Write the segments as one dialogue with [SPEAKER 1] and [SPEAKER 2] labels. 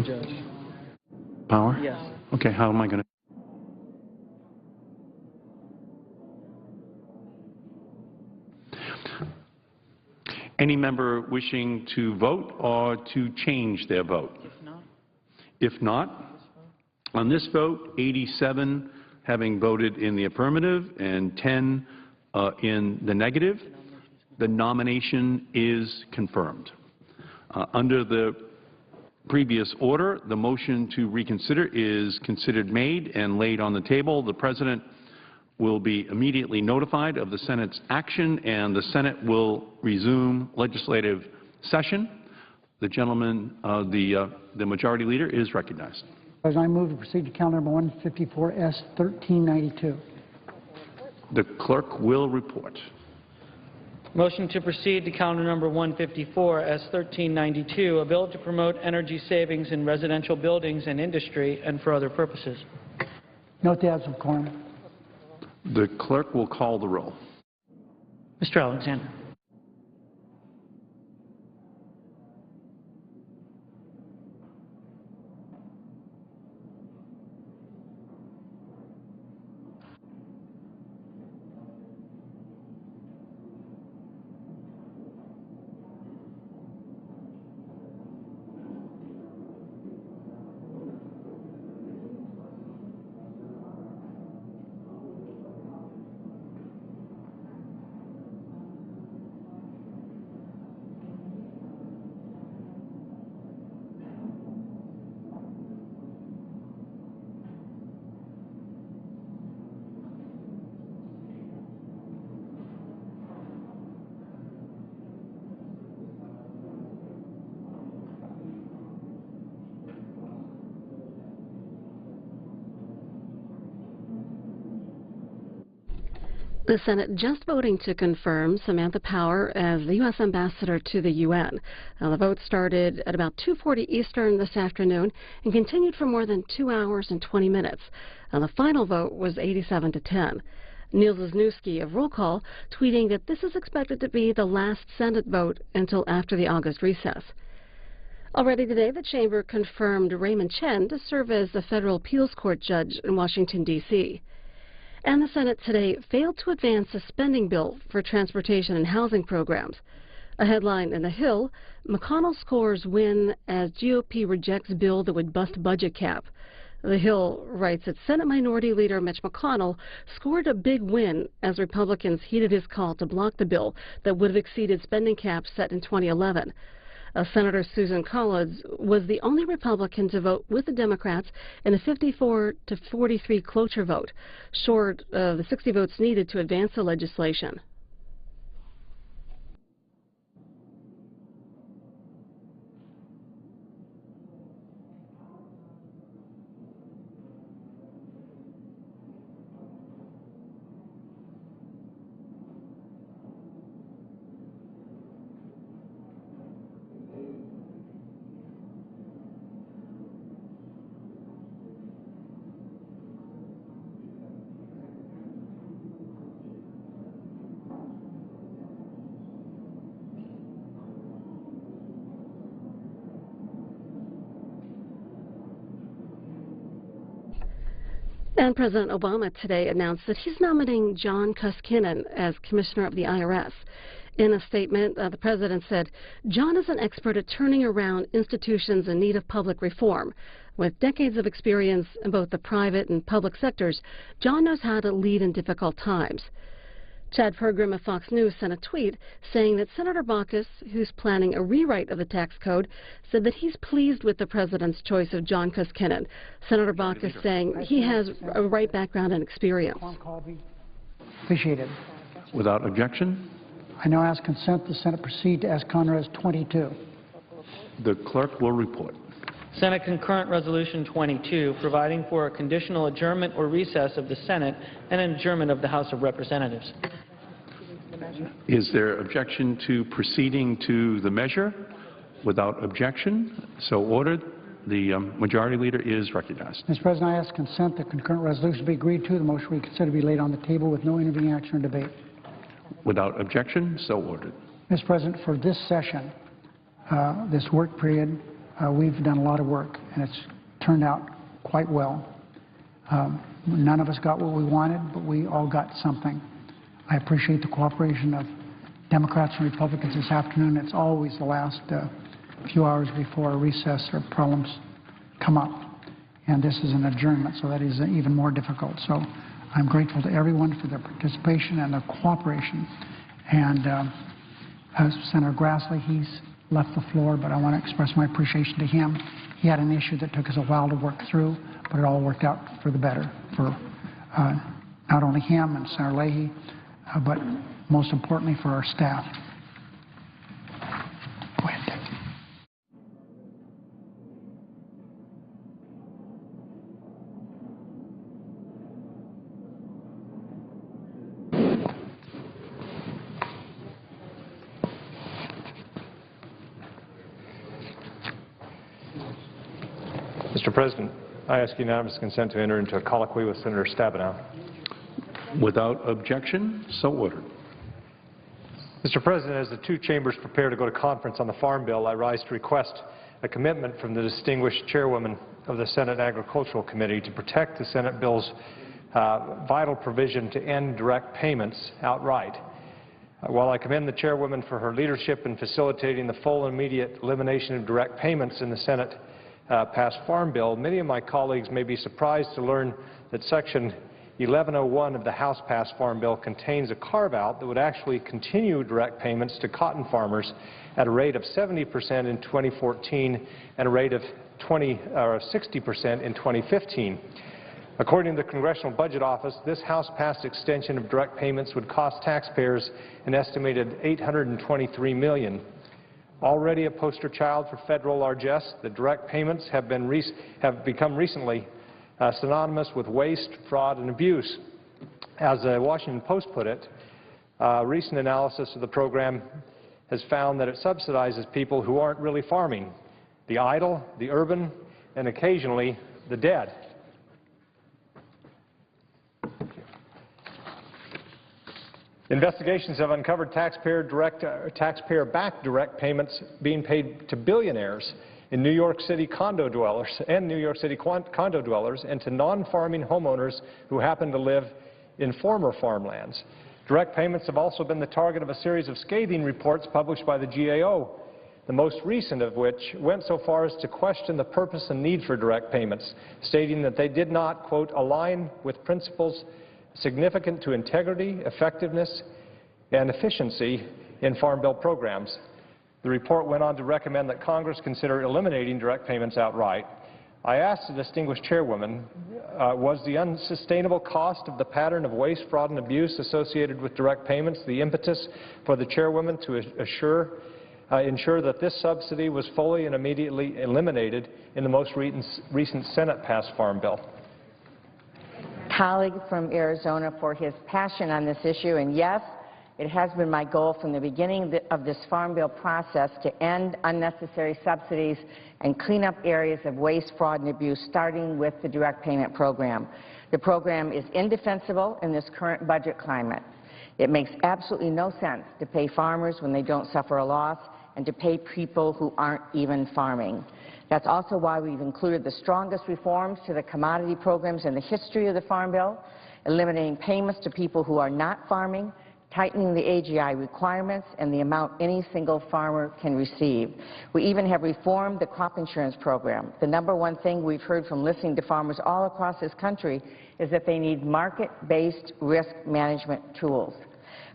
[SPEAKER 1] Judge.
[SPEAKER 2] Power?
[SPEAKER 1] Yes.
[SPEAKER 2] Okay, how am I going to? Any member wishing to vote or to change their vote? If not, on this vote, 87 having voted in the affirmative and 10 in the negative, the nomination is confirmed. Under the previous order, the motion to reconsider is considered made and laid on the table. The President will be immediately notified of the Senate's action, and the Senate will resume legislative session. The gentleman, the Majority Leader, is recognized.
[SPEAKER 3] As I move to proceed to calendar number 154, S 1392.
[SPEAKER 2] The clerk will report.
[SPEAKER 1] Motion to proceed to calendar number 154, S 1392, a bill to promote energy savings in residential buildings and industry and for other purposes.
[SPEAKER 3] Note the absence of quorum.
[SPEAKER 2] The clerk will call the roll.
[SPEAKER 1] Mr. Alexander.
[SPEAKER 4] The Senate just voting to confirm Samantha Power as the U.S. ambassador to the UN. Now, the vote started at about 2:40 Eastern this afternoon and continued for more than 2 hours and 20 minutes. Now, the final vote was 87-10. Neil Wisniewski of Roll Call tweeting that this is expected to be the last Senate vote until after the August recess. Already today, the chamber confirmed Raymond Chen to serve as the federal appeals court judge in Washington, D.C. And the Senate today failed to advance a spending bill for transportation and housing programs. A headline in The Hill, McConnell scores win as GOP rejects bill that would bust budget cap. The Hill writes that Senate Minority Leader Mitch McConnell scored a big win as Republicans heeded his call to block the bill that would have exceeded spending caps set in 2011. Senator Susan Collins was the only Republican to vote with the Democrats in a 54-43 cloture vote, short of the 60 votes needed to advance the legislation. And President Obama today announced that he's nominating John Koskinen as Commissioner of the IRS. In a statement, the President said, John is an expert at turning around institutions in need of public reform. With decades of experience in both the private and public sectors, John knows how to lead in difficult times. Chad Pergram of Fox News sent a tweet saying that Senator Baucus, who's planning a rewrite of the tax code, said that he's pleased with the president's choice of John Koskinen. Senator Baucus saying he has a right background and experience.
[SPEAKER 3] Appreciate it.
[SPEAKER 2] Without objection?
[SPEAKER 3] I now ask consent the Senate proceed to S. Conres 22.
[SPEAKER 2] The clerk will report.
[SPEAKER 1] Senate Concurrent Resolution 22, providing for a conditional adjournment or recess of the Senate and an adjournment of the House of Representatives.
[SPEAKER 2] Is there objection to proceeding to the measure? Without objection, so ordered. The Majority Leader is recognized.
[SPEAKER 3] Mr. President, I ask consent the concurrent resolution be agreed to. The motion we consider to be laid on the table with no intervening action or debate.
[SPEAKER 2] Without objection, so ordered.
[SPEAKER 3] Mr. President, for this session, this work period, we've done a lot of work, and it's turned out quite well. None of us got what we wanted, but we all got something. I appreciate the cooperation of Democrats and Republicans this afternoon. It's always the last few hours before a recess or problems come up. And this is an adjournment, so that is even more difficult. So I'm grateful to everyone for their participation and their cooperation. And Senator Grassley, he's left the floor, but I want to express my appreciation to him. He had an issue that took us a while to work through, but it all worked out for the better for not only him and Senator Leahy, but most importantly for our staff. Go ahead, Dick.
[SPEAKER 5] Mr. President, I ask unanimous consent to enter into a colloquy with Senator Stabenow.
[SPEAKER 2] Without objection, so ordered.
[SPEAKER 5] Mr. President, as the two chambers prepare to go to conference on the Farm Bill, I rise to request a commitment from the distinguished chairwoman of the Senate Agricultural Committee to protect the Senate bill's vital provision to end direct payments outright. While I commend the chairwoman for her leadership in facilitating the full and immediate elimination of direct payments in the Senate passed Farm Bill, many of my colleagues may be surprised to learn that Section 1101 of the House-passed Farm Bill contains a carve-out that would actually continue direct payments to cotton farmers at a rate of 70% in 2014 and a rate of 60% in 2015. According to the Congressional Budget Office, this House-passed extension of direct payments would cost taxpayers an estimated $823 million. Already a poster child for federal largesse, the direct payments have become recently synonymous with waste, fraud, and abuse. As the Washington Post put it, recent analysis of the program has found that it subsidizes people who aren't really farming, the idle, the urban, and occasionally the dead. Investigations have uncovered taxpayer-backed direct payments being paid to billionaires in New York City condo dwellers and to non-farming homeowners who happen to live in former farmlands. Direct payments have also been the target of a series of scathing reports published by the GAO, the most recent of which went so far as to question the purpose and need for direct payments, stating that they did not, quote, align with principles significant to integrity, effectiveness, and efficiency in Farm Bill programs. The report went on to recommend that Congress consider eliminating direct payments outright. I asked the distinguished chairwoman, was the unsustainable cost of the pattern of waste, fraud, and abuse associated with direct payments the impetus for the chairwoman to ensure that this subsidy was fully and immediately eliminated in the most recent Senate-passed Farm Bill?
[SPEAKER 6] Colleague from Arizona for his passion on this issue, and yes, it has been my goal from the beginning of this Farm Bill process to end unnecessary subsidies and clean up areas of waste, fraud, and abuse, starting with the direct payment program. The program is indefensible in this current budget climate. It makes absolutely no sense to pay farmers when they don't suffer a loss and to pay people who aren't even farming. That's also why we've included the strongest reforms to the commodity programs in the history of the Farm Bill, eliminating payments to people who are not farming, tightening the AGI requirements and the amount any single farmer can receive. We even have reformed the crop insurance program. The number one thing we've heard from listening to farmers all across this country is that they need market-based risk management tools.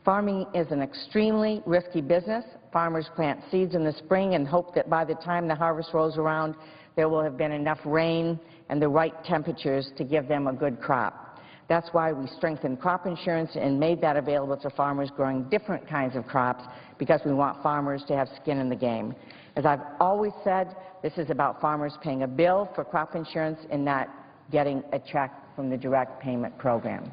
[SPEAKER 6] Farming is an extremely risky business. Farmers plant seeds in the spring and hope that by the time the harvest rolls around, there will have been enough rain and the right temperatures to give them a good crop. That's why we strengthened crop insurance and made that available to farmers growing different kinds of crops, because we want farmers to have skin in the game. As I've always said, this is about farmers paying a bill for crop insurance and not getting a check from the direct payment program.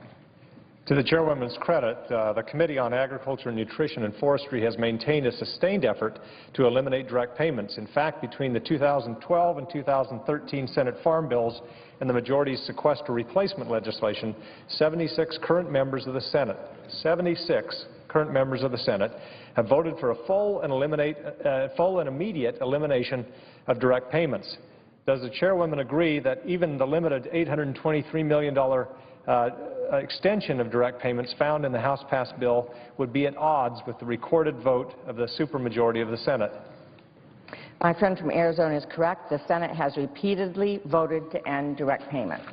[SPEAKER 5] To the chairwoman's credit, the Committee on Agriculture, Nutrition and Forestry has maintained a sustained effort to eliminate direct payments. In fact, between the 2012 and 2013 Senate Farm Bills and the majority's sequester replacement legislation, 76 current members of the Senate, 76 current members of the Senate have voted for a full and immediate elimination of direct payments. Does the chairwoman agree that even the limited $823 million extension of direct payments found in the House-passed bill would be at odds with the recorded vote of the supermajority of the Senate?
[SPEAKER 6] My friend from Arizona is correct. The Senate has repeatedly voted to end direct payments.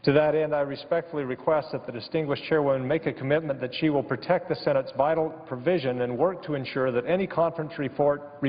[SPEAKER 5] To that end, I respectfully request that the distinguished chairwoman make a commitment that she will protect the Senate's vital provision and work to ensure that any conference report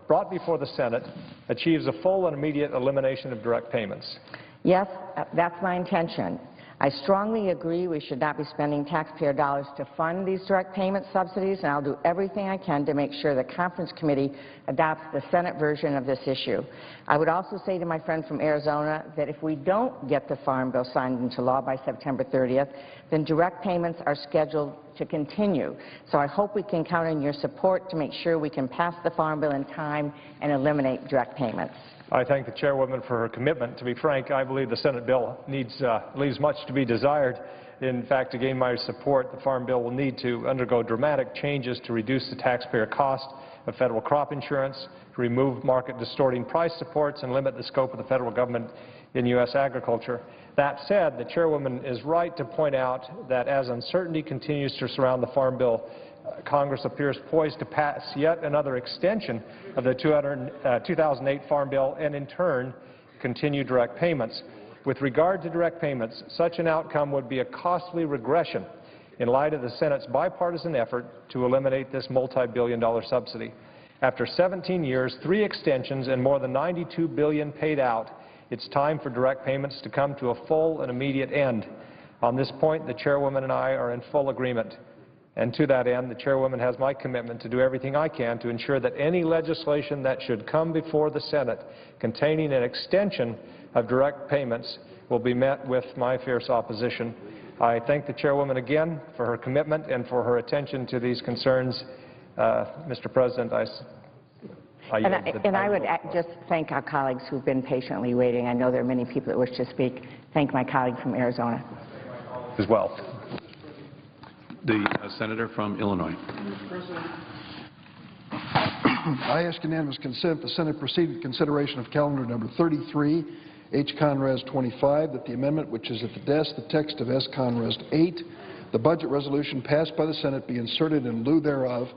[SPEAKER 5] brought before the Senate achieves a full and immediate elimination of direct payments.
[SPEAKER 6] Yes, that's my intention. I strongly agree we should not be spending taxpayer dollars to fund these direct payment subsidies, and I'll do everything I can to make sure the conference committee adopts the Senate version of this issue. I would also say to my friend from Arizona that if we don't get the Farm Bill signed into law by September 30th, then direct payments are scheduled to continue. So I hope we can count on your support to make sure we can pass the Farm Bill in time and eliminate direct payments.
[SPEAKER 5] I thank the chairwoman for her commitment. To be frank, I believe the Senate bill leaves much to be desired. In fact, to gain my support, the Farm Bill will need to undergo dramatic changes to reduce the taxpayer cost of federal crop insurance, to remove market-distorting price supports, and limit the scope of the federal government in U.S. agriculture. That said, the chairwoman is right to point out that as uncertainty continues to surround the Farm Bill, Congress appears poised to pass yet another extension of the 2008 Farm Bill and, in turn, continue direct payments. With regard to direct payments, such an outcome would be a costly regression in light of the Senate's bipartisan effort to eliminate this multi-billion-dollar subsidy. After 17 years, 3 extensions, and more than $92 billion paid out, it's time for direct payments to come to a full and immediate end. On this point, the chairwoman and I are in full agreement. And to that end, the chairwoman has my commitment to do everything I can to ensure that any legislation that should come before the Senate containing an extension of direct payments will be met with my fierce opposition. I thank the chairwoman again for her commitment and for her attention to these concerns. Mr. President, I
[SPEAKER 6] would just thank our colleagues who've been patiently waiting. I know there are many people that wish to speak. Thank my colleague from Arizona.
[SPEAKER 5] As well.
[SPEAKER 2] The senator from Illinois.
[SPEAKER 7] I ask unanimous consent the Senate proceed with consideration of calendar number 33, H. Conres 25, that the amendment which is at the desk, the text of S. Conres 8, the budget resolution passed by the Senate be inserted in lieu thereof,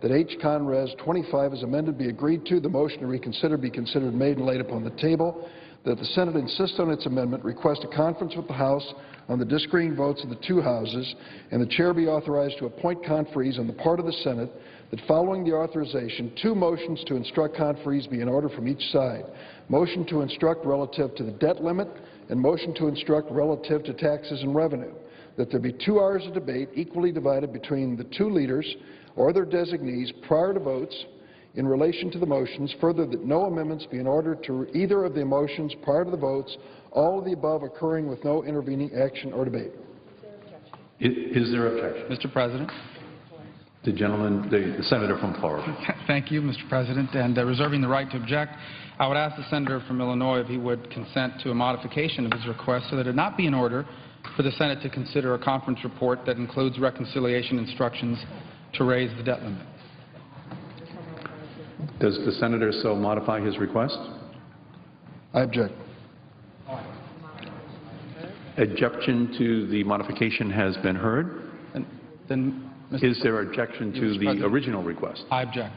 [SPEAKER 7] that H. Conres 25 as amended be agreed to, the motion to reconsider be considered made and laid upon the table, that the Senate insist on its amendment, request a conference with the House on the disagreeing votes of the 2 houses, and the chair be authorized to appoint conferees on the part of the Senate, that following the authorization, 2 motions to instruct conferees be in order from each side. Motion to instruct relative to the debt limit, and motion to instruct relative to taxes and revenue. That there be 2 hours of debate equally divided between the 2 leaders or their designees prior to votes in relation to the motions. Further, that no amendments be in order to either of the motions prior to the votes, all of the above occurring with no intervening action or debate.
[SPEAKER 2] Is there objection?
[SPEAKER 8] Mr. President.
[SPEAKER 2] The gentleman, the senator from Florida.
[SPEAKER 8] Thank you, Mr. President. And reserving the right to object, I would ask the senator from Illinois if he would consent to a modification of his request so that it not be in order for the Senate to consider a conference report that includes reconciliation instructions to raise the debt limit.
[SPEAKER 2] Does the senator so modify his request?
[SPEAKER 7] I object.
[SPEAKER 2] Objection to the modification has been heard.
[SPEAKER 8] Then,
[SPEAKER 2] is there objection to the original request?
[SPEAKER 8] I object.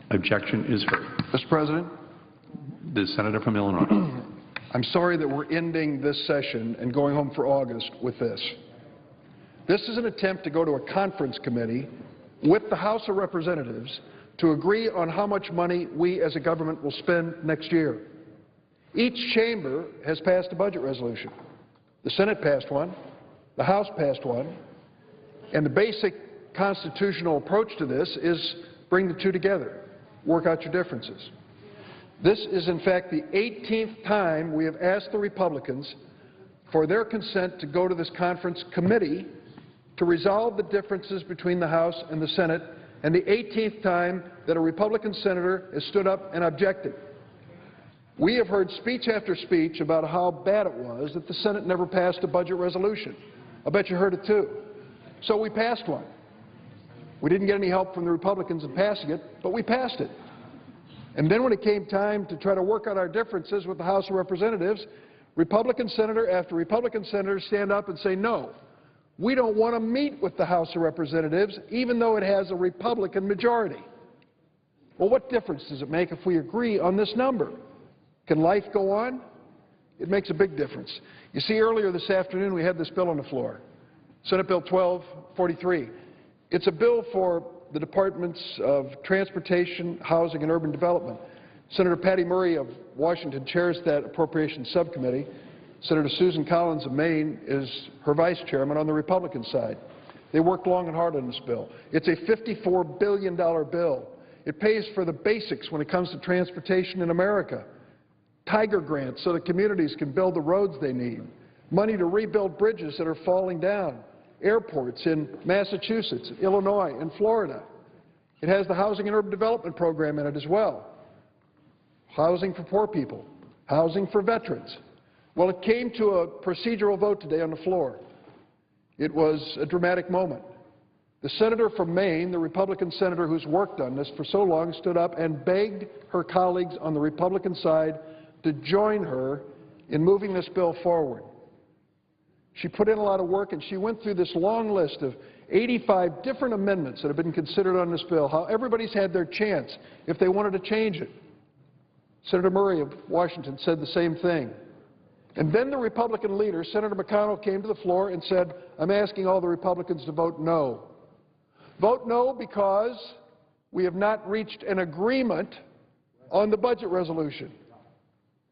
[SPEAKER 2] Objection is heard.
[SPEAKER 7] Mr. President.
[SPEAKER 2] The senator from Illinois.
[SPEAKER 7] I'm sorry that we're ending this session and going home for August with this. This is an attempt to go to a conference committee with the House of Representatives to agree on how much money we as a government will spend next year. Each chamber has passed a budget resolution. The Senate passed one, the House passed one, and the basic constitutional approach to this is bring the 2 together, work out your differences. This is, in fact, the 18th time we have asked the Republicans for their consent to go to this conference committee to resolve the differences between the House and the Senate, and the 18th time that a Republican senator has stood up and objected. We have heard speech after speech about how bad it was that the Senate never passed a budget resolution. I bet you heard it too. So we passed one. We didn't get any help from the Republicans in passing it, but we passed it. And then when it came time to try to work out our differences with the House of Representatives, Republican senator after Republican senator stand up and say, no, we don't want to meet with the House of Representatives, even though it has a Republican majority. Well, what difference does it make if we agree on this number? Can life go on? It makes a big difference. You see, earlier this afternoon we had this bill on the floor, Senate Bill 1243. It's a bill for the Departments of Transportation, Housing, and Urban Development. Senator Patty Murray of Washington chairs that Appropriations Subcommittee. Senator Susan Collins of Maine is her vice chairman on the Republican side. They worked long and hard on this bill. It's a $54 billion bill. It pays for the basics when it comes to transportation in America. Tiger grants so that communities can build the roads they need. Money to rebuild bridges that are falling down. Airports in Massachusetts, Illinois, and Florida. It has the Housing and Urban Development Program in it as well. Housing for poor people. Housing for veterans. Well, it came to a procedural vote today on the floor. It was a dramatic moment. The senator from Maine, the Republican senator who's worked on this for so long, stood up and begged her colleagues on the Republican side to join her in moving this bill forward. She put in a lot of work, and she went through this long list of 85 different amendments that have been considered on this bill, how everybody's had their chance if they wanted to change it. Senator Murray of Washington said the same thing. And then the Republican leader, Senator McConnell, came to the floor and said, I'm asking all the Republicans to vote no. Vote no because we have not reached an agreement on the budget resolution.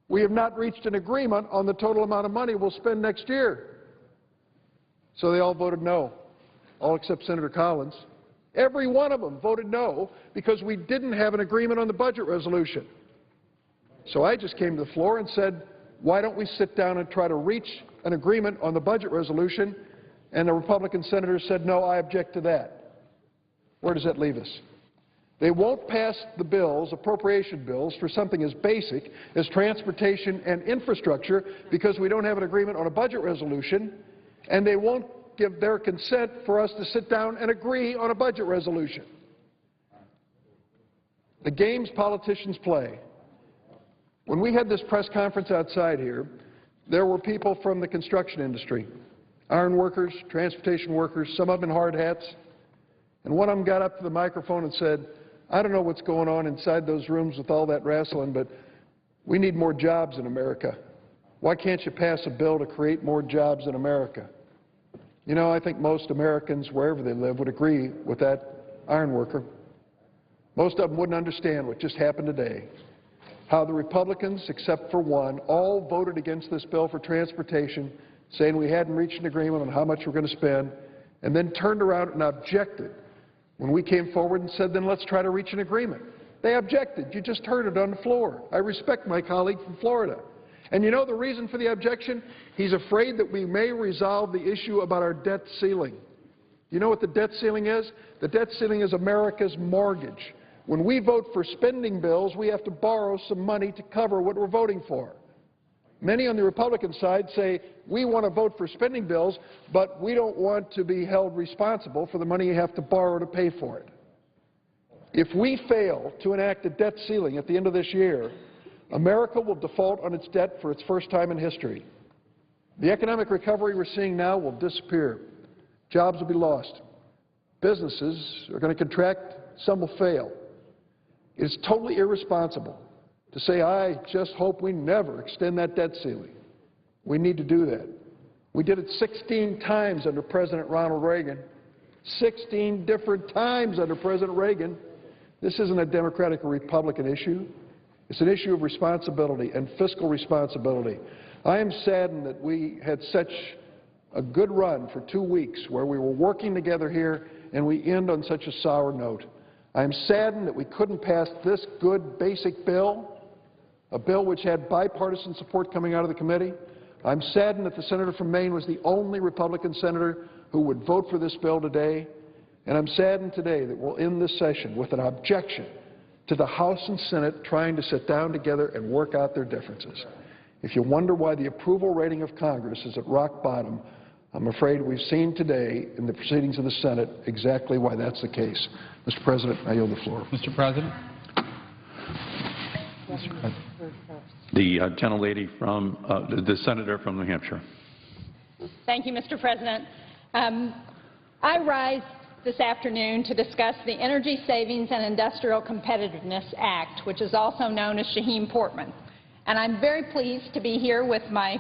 [SPEAKER 7] We have not reached an agreement on the total amount of money we'll spend next year. So they all voted no, all except Senator Collins. Every one of them voted no because we didn't have an agreement on the budget resolution. So I just came to the floor and said, why don't we sit down and try to reach an agreement on the budget resolution? And the Republican senators said, no, I object to that. Where does that leave us? They won't pass the bills, appropriation bills, for something as basic as transportation and infrastructure because we don't have an agreement on a budget resolution, and they won't give their consent for us to sit down and agree on a budget resolution. The games politicians play. When we had this press conference outside here, there were people from the construction industry, iron workers, transportation workers, some of them in hard hats, and one of them got up to the microphone and said, I don't know what's going on inside those rooms with all that wrestling, but we need more jobs in America. Why can't you pass a bill to create more jobs in America? You know, I think most Americans, wherever they live, would agree with that iron worker. Most of them wouldn't understand what just happened today, how the Republicans, except for one, all voted against this bill for transportation, saying we hadn't reached an agreement on how much we're going to spend, and then turned around and objected when we came forward and said, then let's try to reach an agreement. They objected. You just heard it on the floor. I respect my colleague from Florida. And you know the reason for the objection? He's afraid that we may resolve the issue about our debt ceiling. You know what the debt ceiling is? The debt ceiling is America's mortgage. When we vote for spending bills, we have to borrow some money to cover what we're voting for. Many on the Republican side say, we want to vote for spending bills, but we don't want to be held responsible for the money you have to borrow to pay for it. If we fail to enact a debt ceiling at the end of this year, America will default on its debt for its first time in history. The economic recovery we're seeing now will disappear. Jobs will be lost. Businesses are going to contract. Some will fail. It is totally irresponsible to say, I just hope we never extend that debt ceiling. We need to do that. We did it 16 times under President Ronald Reagan. 16 different times under President Reagan. This isn't a Democratic or Republican issue. It's an issue of responsibility and fiscal responsibility. I am saddened that we had such a good run for 2 weeks where we were working together here and we end on such a sour note. I am saddened that we couldn't pass this good basic bill, a bill which had bipartisan support coming out of the committee. I'm saddened that the senator from Maine was the only Republican senator who would vote for this bill today. And I'm saddened today that we'll end this session with an objection to the House and Senate trying to sit down together and work out their differences. If you wonder why the approval rating of Congress is at rock bottom, I'm afraid we've seen today in the proceedings of the Senate exactly why that's the case. Mr. President, I yield the floor.
[SPEAKER 8] Mr. President.
[SPEAKER 2] The gentlelady from, the senator from New Hampshire.
[SPEAKER 9] Thank you, Mr. President. I rise this afternoon to discuss the Energy Savings and Industrial Competitiveness Act, which is also known as Shaheen-Portman. And I'm very pleased to be here with my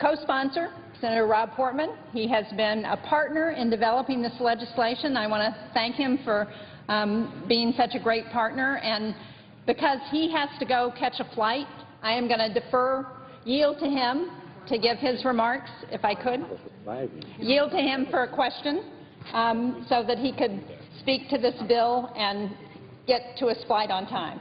[SPEAKER 9] co-sponsor, Senator Rob Portman. He has been a partner in developing this legislation. I want to thank him for being such a great partner. And because he has to go catch a flight, I am going to yield to him to give his remarks, if I could. Yield to him for a question so that he could speak to this bill and get to his flight on time.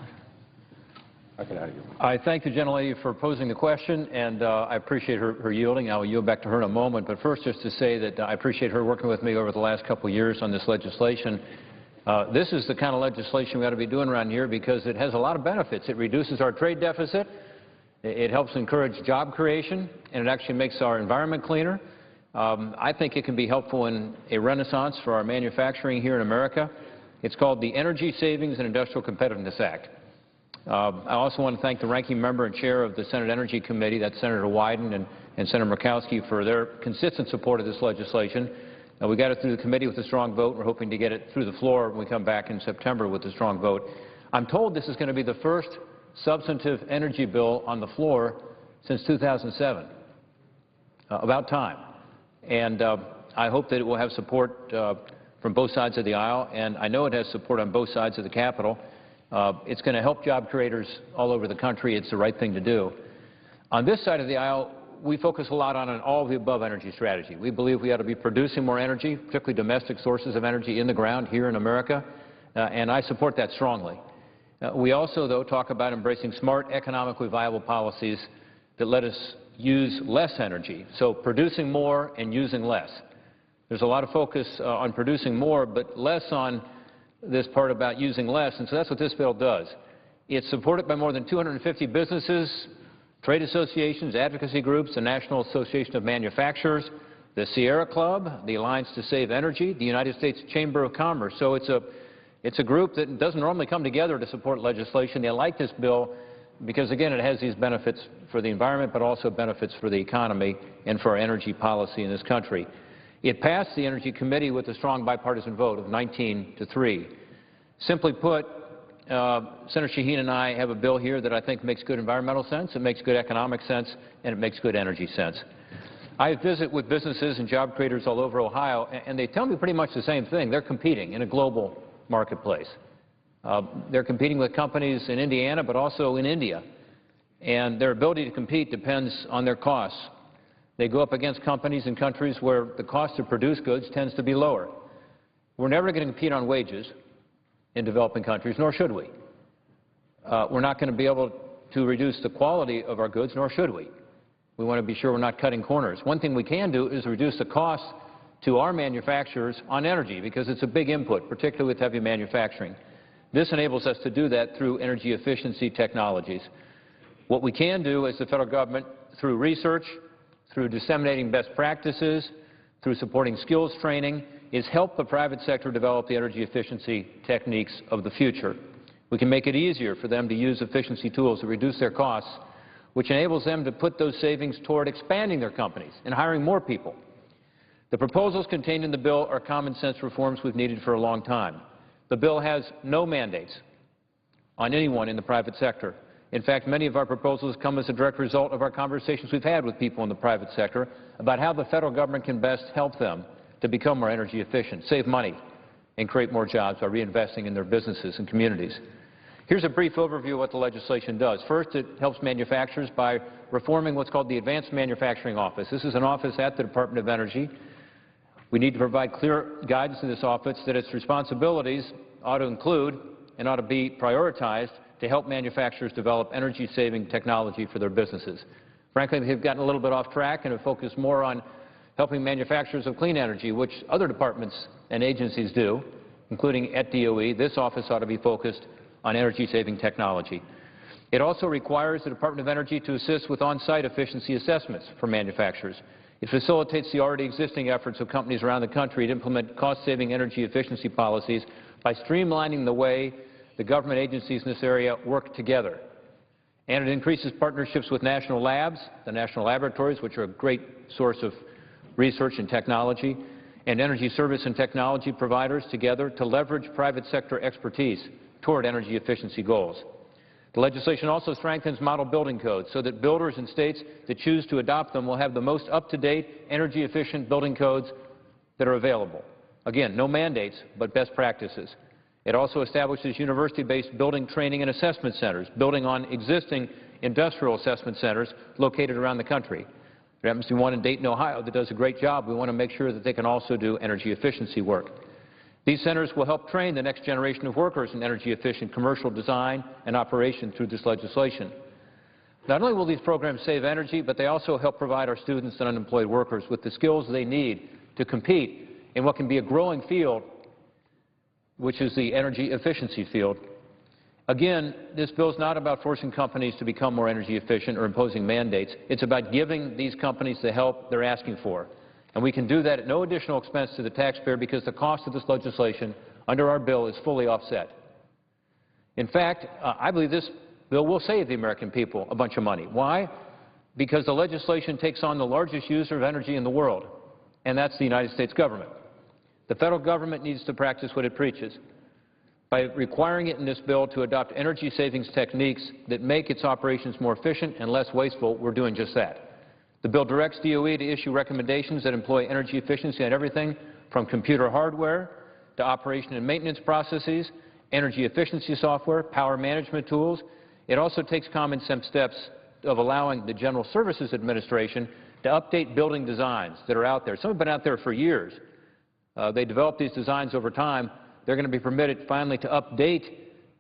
[SPEAKER 10] I thank the gentlelady for posing the question, and I appreciate her yielding. I will yield back to her in a moment. But first, just to say that I appreciate her working with me over the last couple of years on this legislation. This is the kind of legislation we ought to be doing around here because it has a lot of benefits. It reduces our trade deficit. It helps encourage job creation, and it actually makes our environment cleaner. I think it can be helpful in a renaissance for our manufacturing here in America. It's called the Energy Savings and Industrial Competitiveness Act. I also want to thank the ranking member and chair of the Senate Energy Committee, that's Senator Wyden and Senator Murkowski, for their consistent support of this legislation. We got it through the committee with a strong vote. We're hoping to get it through the floor when we come back in September with a strong vote. I'm told this is going to be the first substantive energy bill on the floor since 2007. About time. And I hope that it will have support from both sides of the aisle, and I know it has support on both sides of the Capitol. It's going to help job creators all over the country. It's the right thing to do. On this side of the aisle, we focus a lot on an all-of-the-above energy strategy. We believe we ought to be producing more energy, particularly domestic sources of energy in the ground here in America, and I support that strongly. We also, though, talk about embracing smart, economically viable policies that let us use less energy, so producing more and using less. There's a lot of focus on producing more, but less on this part about using less, and so that's what this bill does. It's supported by more than 250 businesses, trade associations, advocacy groups, the National Association of Manufacturers, the Sierra Club, the Alliance to Save Energy, the United States Chamber of Commerce. So it's a group that doesn't normally come together to support legislation. They like this bill because, again, it has these benefits for the environment, but also benefits for the economy and for our energy policy in this country. It passed the Energy Committee with a strong bipartisan vote of 19-3. Simply put, Senator Shaheen and I have a bill here that I think makes good environmental sense, it makes good economic sense, and it makes good energy sense. I visit with businesses and job creators all over Ohio, and they tell me pretty much the same thing. They're competing in a global marketplace. They're competing with companies in Indiana, but also in India. And their ability to compete depends on their costs. They go up against companies in countries where the cost to produce goods tends to be lower. We're never going to compete on wages in developing countries, nor should we. We're not going to be able to reduce the quality of our goods, nor should we. We want to be sure we're not cutting corners. One thing we can do is reduce the cost to our manufacturers on energy, because it's a big input, particularly with heavy manufacturing. This enables us to do that through energy efficiency technologies. What we can do as the federal government, through research, through disseminating best practices, through supporting skills training, is help the private sector develop the energy efficiency techniques of the future. We can make it easier for them to use efficiency tools to reduce their costs, which enables them to put those savings toward expanding their companies and hiring more people. The proposals contained in the bill are common sense reforms we've needed for a long time. The bill has no mandates on anyone in the private sector. In fact, many of our proposals come as a direct result of our conversations we've had with people in the private sector about how the federal government can best help them to become more energy efficient, save money, and create more jobs by reinvesting in their businesses and communities. Here's a brief overview of what the legislation does. First, it helps manufacturers by reforming what's called the Advanced Manufacturing Office. This is an office at the Department of Energy. We need to provide clear guidance to this office that its responsibilities ought to include and ought to be prioritized to help manufacturers develop energy-saving technology for their businesses. Frankly, they've gotten a little bit off track and have focused more on helping manufacturers of clean energy, which other departments and agencies do, including at DOE. This office ought to be focused on energy-saving technology. It also requires the Department of Energy to assist with on-site efficiency assessments for manufacturers. It facilitates the already existing efforts of companies around the country to implement cost-saving energy efficiency policies by streamlining the way the government agencies in this area work together. And it increases partnerships with national labs, the national laboratories, which are a great source of research and technology, and energy service and technology providers together to leverage private sector expertise toward energy efficiency goals. The legislation also strengthens model building codes so that builders in states that choose to adopt them will have the most up-to-date, energy-efficient building codes that are available. Again, no mandates, but best practices. It also establishes university-based building training and assessment centers, building on existing industrial assessment centers located around the country. There happens to be one in Dayton, Ohio that does a great job. We want to make sure that they can also do energy efficiency work. These centers will help train the next generation of workers in energy-efficient commercial design and operation through this legislation. Not only will these programs save energy, but they also help provide our students and unemployed workers with the skills they need to compete in what can be a growing field, which is the energy efficiency field. Again, this bill is not about forcing companies to become more energy efficient or imposing mandates. It's about giving these companies the help they're asking for. And we can do that at no additional expense to the taxpayer because the cost of this legislation under our bill is fully offset. In fact, I believe this bill will save the American people a bunch of money. Why? Because the legislation takes on the largest user of energy in the world, and that's the United States government. The federal government needs to practice what it preaches. By requiring it in this bill to adopt energy savings techniques that make its operations more efficient and less wasteful, we're doing just that. The bill directs DOE to issue recommendations that employ energy efficiency on everything from computer hardware to operation and maintenance processes, energy efficiency software, power management tools. It also takes common sense steps of allowing the General Services Administration to update building designs that are out there. Some have been out there for years. They developed these designs over time. They're going to be permitted finally to update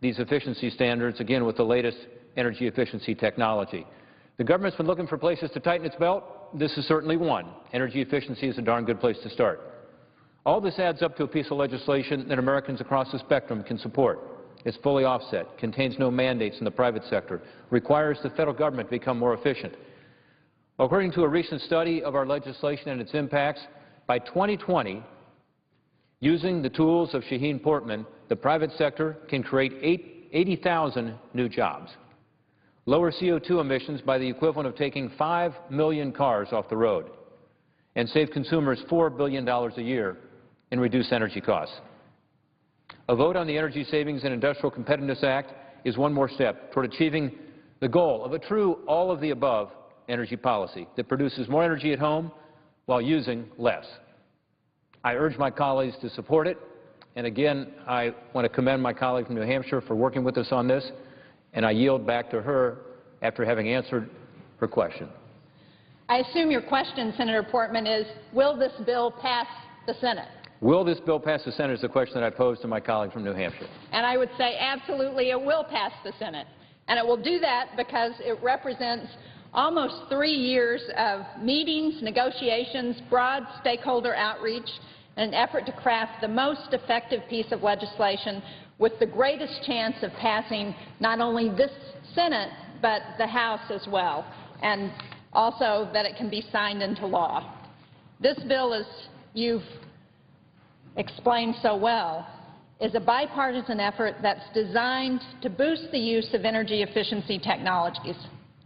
[SPEAKER 10] these efficiency standards, again, with the latest energy efficiency technology. The government's been looking for places to tighten its belt. This is certainly one. Energy efficiency is a darn good place to start. All this adds up to a piece of legislation that Americans across the spectrum can support. It's fully offset, contains no mandates in the private sector, requires the federal government to become more efficient. According to a recent study of our legislation and its impacts, by 2020, using the tools of Shaheen Portman, the private sector can create 80,000 new jobs, lower CO2 emissions by the equivalent of taking 5 million cars off the road, and save consumers $4 billion a year in reduced energy costs. A vote on the Energy Savings and Industrial Competitiveness Act is one more step toward achieving the goal of a true all-of-the-above energy policy that produces more energy at home while using less. I urge my colleagues to support it, and again, I want to commend my colleague from New Hampshire for working with us on this, and I yield back to her after having answered her question.
[SPEAKER 9] I assume your question, Senator Portman, is, will this bill pass the Senate?
[SPEAKER 10] Will this bill pass the Senate is the question that I posed to my colleague from New Hampshire.
[SPEAKER 9] And I would say absolutely it will pass the Senate. And it will do that because it represents almost 3 years of meetings, negotiations, broad stakeholder outreach, and an effort to craft the most effective piece of legislation with the greatest chance of passing not only this Senate, but the House as well, and also that it can be signed into law. This bill, as you've explained so well, is a bipartisan effort that's designed to boost the use of energy efficiency technologies.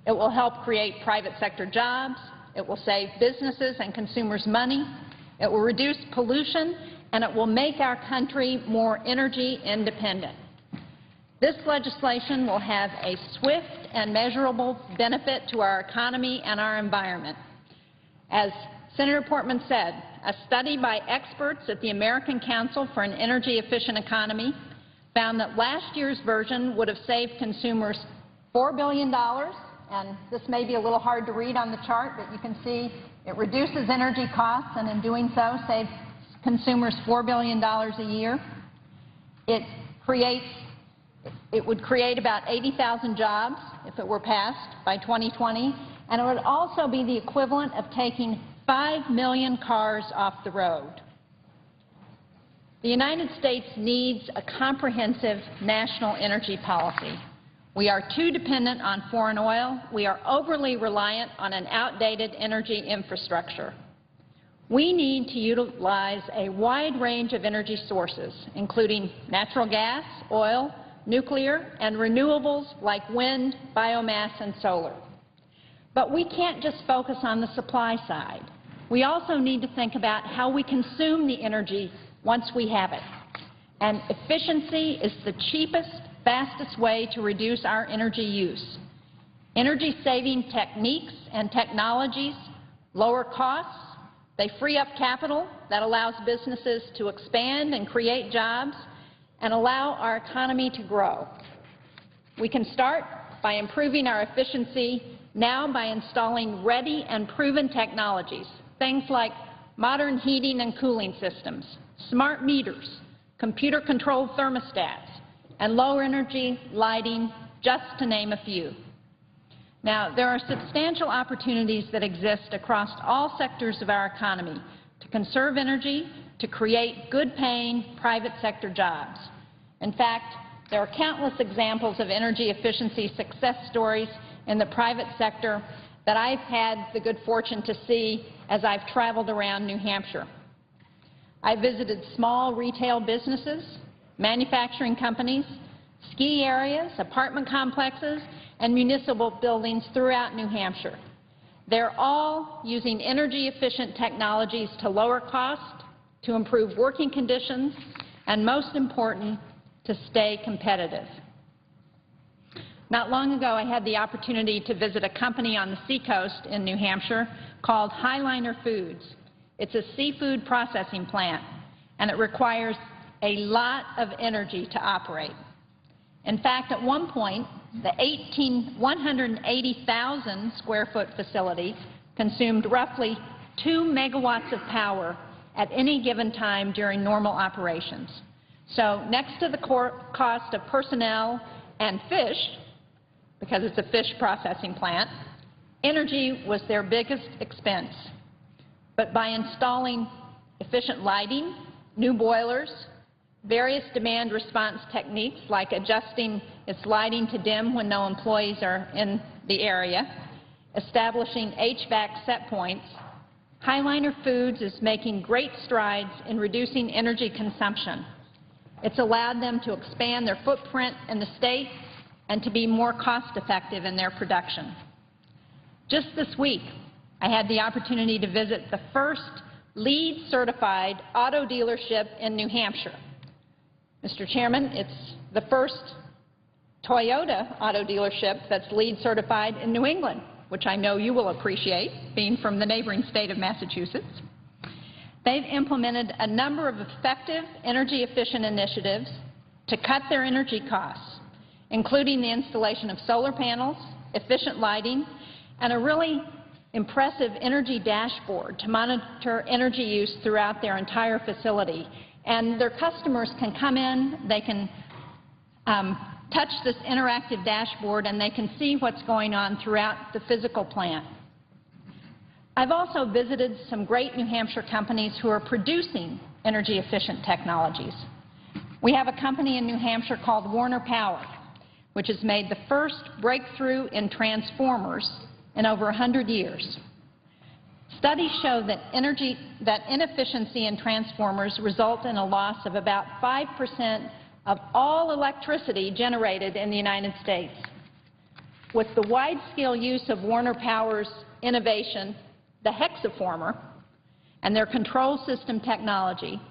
[SPEAKER 9] It will help create private sector jobs, it will save businesses and consumers money, it will reduce pollution, and it will make our country more energy independent. This legislation will have a swift and measurable benefit to our economy and our environment. As Senator Portman said, a study by experts at the American Council for an Energy Efficient Economy found that last year's version would have saved consumers $4 billion, and this may be a little hard to read on the chart, but you can see it reduces energy costs and in doing so saves consumers $4 billion a year. It would create about 80,000 jobs if it were passed by 2020, and it would also be the equivalent of taking 5 million cars off the road. The United States needs a comprehensive national energy policy. We are too dependent on foreign oil. We are overly reliant on an outdated energy infrastructure. We need to utilize a wide range of energy sources, including natural gas, oil, nuclear, and renewables like wind, biomass, and solar. But we can't just focus on the supply side. We also need to think about how we consume the energy once we have it. And efficiency is the cheapest, fastest way to reduce our energy use. Energy-saving techniques and technologies lower costs. They free up capital that allows businesses to expand and create jobs and allow our economy to grow. We can start by improving our efficiency now by installing ready and proven technologies, things like modern heating and cooling systems, smart meters, computer-controlled thermostats, and low-energy lighting, just to name a few. Now, there are substantial opportunities that exist across all sectors of our economy to conserve energy, to create good-paying private sector jobs. In fact, there are countless examples of energy efficiency success stories in the private sector that I've had the good fortune to see as I've traveled around New Hampshire. I visited small retail businesses, manufacturing companies, ski areas, apartment complexes, and municipal buildings throughout New Hampshire. They're all using energy-efficient technologies to lower cost, to improve working conditions, and most important, to stay competitive. Not long ago, I had the opportunity to visit a company on the seacoast in New Hampshire called Highliner Foods. It's a seafood processing plant, and it requires a lot of energy to operate. In fact, at one point, the 180,000 square foot facility consumed roughly 2 megawatts of power at any given time during normal operations. So next to the cost of personnel and fish, because it's a fish processing plant, energy was their biggest expense. But by installing efficient lighting, new boilers, various demand response techniques like adjusting its lighting to dim when no employees are in the area, establishing HVAC set points, Highliner Foods is making great strides in reducing energy consumption. It's allowed them to expand their footprint in the state and to be more cost-effective in their production. Just this week, I had the opportunity to visit the first LEED-certified auto dealership in New Hampshire. Mr. Chairman, it's the first Toyota auto dealership that's LEED certified in New England, which I know you will appreciate, being from the neighboring state of Massachusetts. They've implemented a number of effective energy-efficient initiatives to cut their energy costs, including the installation of solar panels, efficient lighting, and a really impressive energy dashboard to monitor energy use throughout their entire facility. And their customers can come in, they can touch this interactive dashboard, and they can see what's going on throughout the physical plant. I've also visited some great New Hampshire companies who are producing energy-efficient technologies. We have a company in New Hampshire called Warner Power, which has made the first breakthrough in transformers in over 100 years. Studies show that inefficiency in transformers result in a loss of about 5% of all electricity generated in the United States. With the wide-scale use of Warner Power's innovation, the hexaformer, and their control system technology,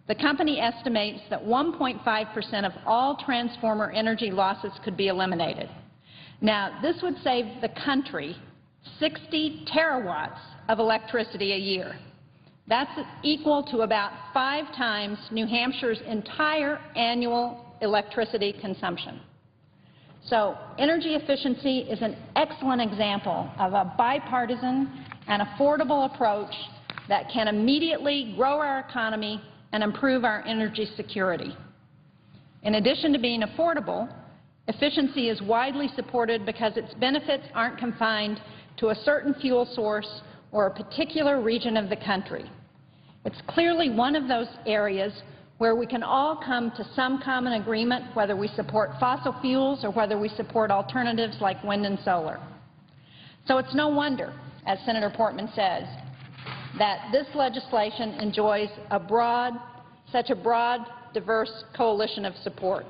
[SPEAKER 9] the company estimates that 1.5% of all transformer energy losses could be eliminated. Now, this would save the country 60 terawatts of electricity a year. That's equal to about 5 times New Hampshire's entire annual electricity consumption. So energy efficiency is an excellent example of a bipartisan and affordable approach that can immediately grow our economy and improve our energy security. In addition to being affordable, efficiency is widely supported because its benefits aren't confined to a certain fuel source or a particular region of the country. It's clearly one of those areas where we can all come to some common agreement, whether we support fossil fuels or whether we support alternatives like wind and solar. So it's no wonder, as Senator Portman says, that this legislation enjoys such a broad, diverse coalition of support.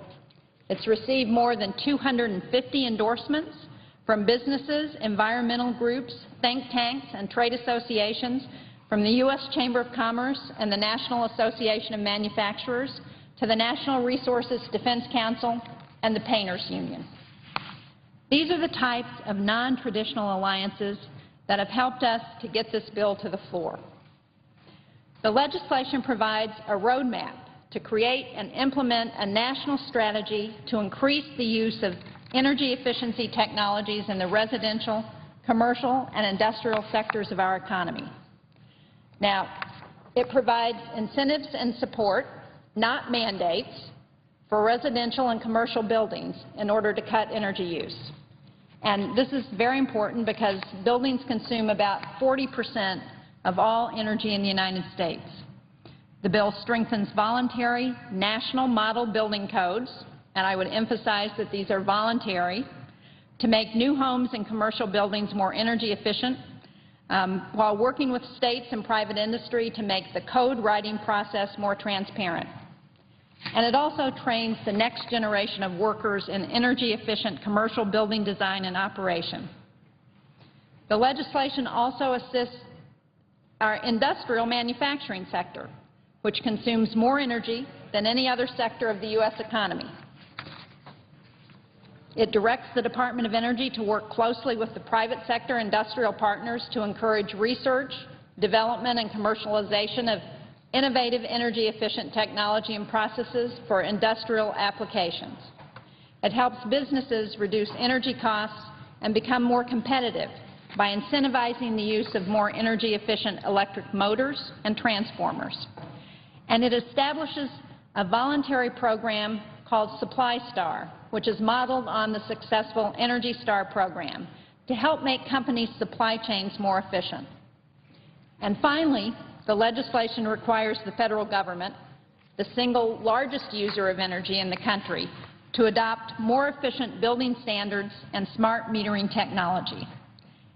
[SPEAKER 9] It's received more than 250 endorsements from businesses, environmental groups, think tanks, and trade associations, from the U.S. Chamber of Commerce and the National Association of Manufacturers to the National Resources Defense Council and the Painters Union. These are the types of non-traditional alliances that have helped us to get this bill to the floor. The legislation provides a roadmap to create and implement a national strategy to increase the use of energy efficiency technologies in the residential, commercial, and industrial sectors of our economy. Now, it provides incentives and support, not mandates, for residential and commercial buildings in order to cut energy use. And this is very important because buildings consume about 40% of all energy in the United States. The bill strengthens voluntary national model building codes, and I would emphasize that these are voluntary, to make new homes and commercial buildings more energy efficient, while working with states and private industry to make the code writing process more transparent. And it also trains the next generation of workers in energy-efficient commercial building design and operation. The legislation also assists our industrial manufacturing sector, which consumes more energy than any other sector of the U.S. economy. It directs the Department of Energy to work closely with the private sector industrial partners to encourage research, development, and commercialization of innovative energy-efficient technology and processes for industrial applications. It helps businesses reduce energy costs and become more competitive by incentivizing the use of more energy-efficient electric motors and transformers. And it establishes a voluntary program called Supply Star, which is modeled on the successful Energy Star program, to help make companies' supply chains more efficient. And finally, the legislation requires the federal government, the single largest user of energy in the country, to adopt more efficient building standards and smart metering technology.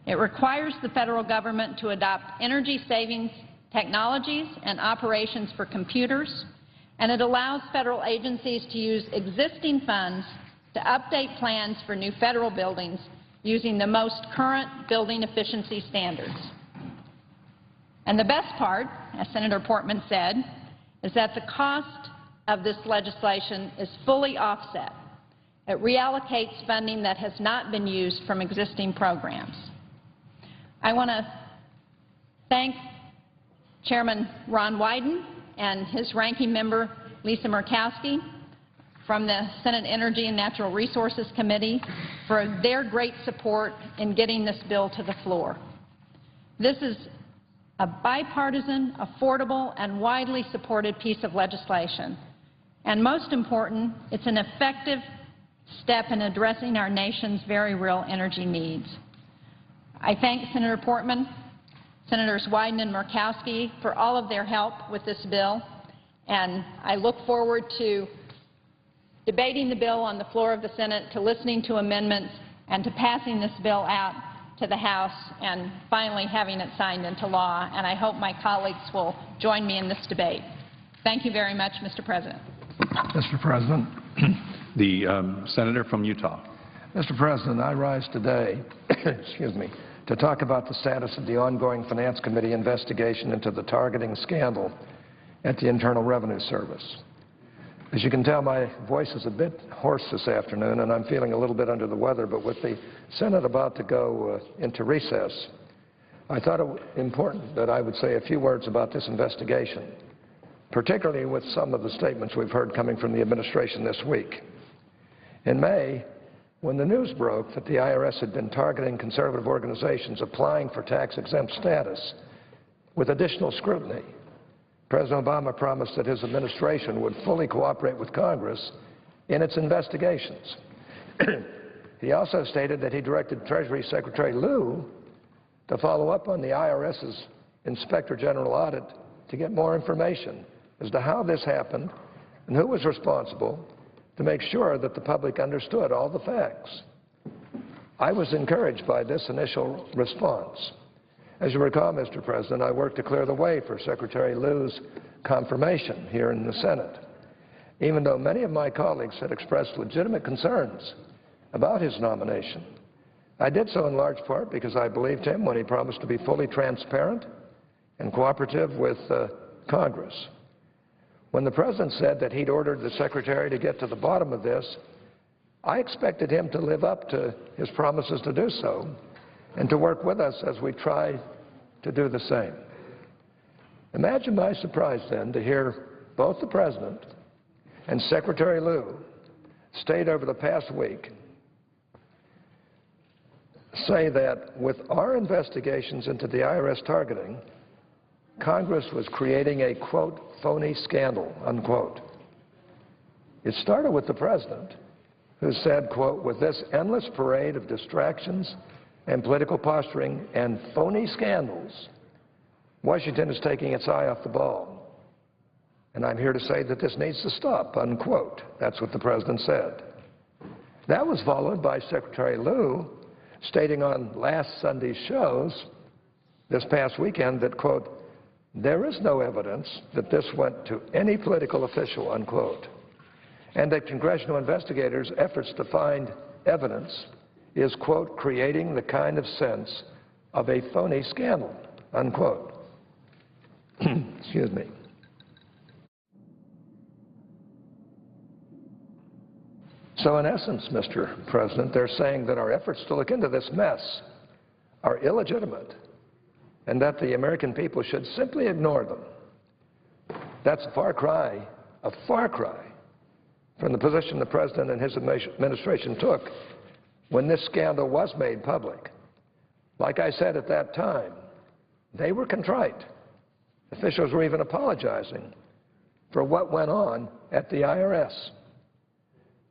[SPEAKER 9] It requires the federal government to adopt energy savings technologies and operations for computers, and it allows federal agencies to use existing funds to update plans for new federal buildings using the most current building efficiency standards. And the best part, as Senator Portman said, is that the cost of this legislation is fully offset. It reallocates funding that has not been used from existing programs. I want to thank Chairman Ron Wyden and his ranking member, Lisa Murkowski, from the Senate Energy and Natural Resources Committee for their great support in getting this bill to the floor. This is a bipartisan, affordable, and widely supported piece of legislation. And most important, it's an effective step in addressing our nation's very real energy needs. I thank Senator Portman, Senators Wyden and Murkowski for all of their help with this bill, and I look forward to debating the bill on the floor of the Senate, to listening to amendments, and to passing this bill out to the House and finally having it signed into law. And I hope my colleagues will join me in this debate. Thank you very much, Mr. President.
[SPEAKER 7] Mr. President.
[SPEAKER 2] The Senator from Utah.
[SPEAKER 7] Mr. President, I rise today excuse me, to talk about the status of the ongoing Finance Committee investigation into the targeting scandal at the Internal Revenue Service. As you can tell, my voice is a bit hoarse this afternoon, and I'm feeling a little bit under the weather, but with the Senate about to go into recess, I thought it important that I would say a few words about this investigation, particularly with some of the statements we've heard coming from the administration this week. In May, when the news broke that the IRS had been targeting conservative organizations applying for tax-exempt status with additional scrutiny, President Obama promised that his administration would fully cooperate with Congress in its investigations. He also stated that he directed Treasury Secretary Lew to follow up on the IRS's Inspector General audit to get more information as to how this happened and who was responsible, to make sure that the public understood all the facts. I was encouraged by this initial response.
[SPEAKER 11] As you recall, Mr. President, I worked to clear the way for Secretary Liu's confirmation here in the Senate, even though many of my colleagues had expressed legitimate concerns about his nomination. I did so in large part because I believed him when he promised to be fully transparent and cooperative with Congress. When the President said that he'd ordered the Secretary to get to the bottom of this, I expected him to live up to his promises to do so and to work with us as we try to do the same. Imagine my surprise then to hear both the President and Secretary Liu state over the past week say that with our investigations into the IRS targeting, Congress was creating a, quote, phony scandal, unquote. It started with the President, who said, quote, with this endless parade of distractions and political posturing and phony scandals, Washington is taking its eye off the ball. And I'm here to say that this needs to stop, unquote. That's what the President said. That was followed by Secretary Liu stating on last Sunday's shows this past weekend that, quote, there is no evidence that this went to any political official, unquote, and that congressional investigators' efforts to find evidence is, quote, creating the kind of sense of a phony scandal, unquote. Excuse me. So in essence, Mr. President, they're saying that our efforts to look into this mess are illegitimate and that the American people should simply ignore them. That's a far cry from the position the President and his administration took when this scandal was made public. Like I said at that time, they were contrite. Officials were even apologizing for what went on at the IRS.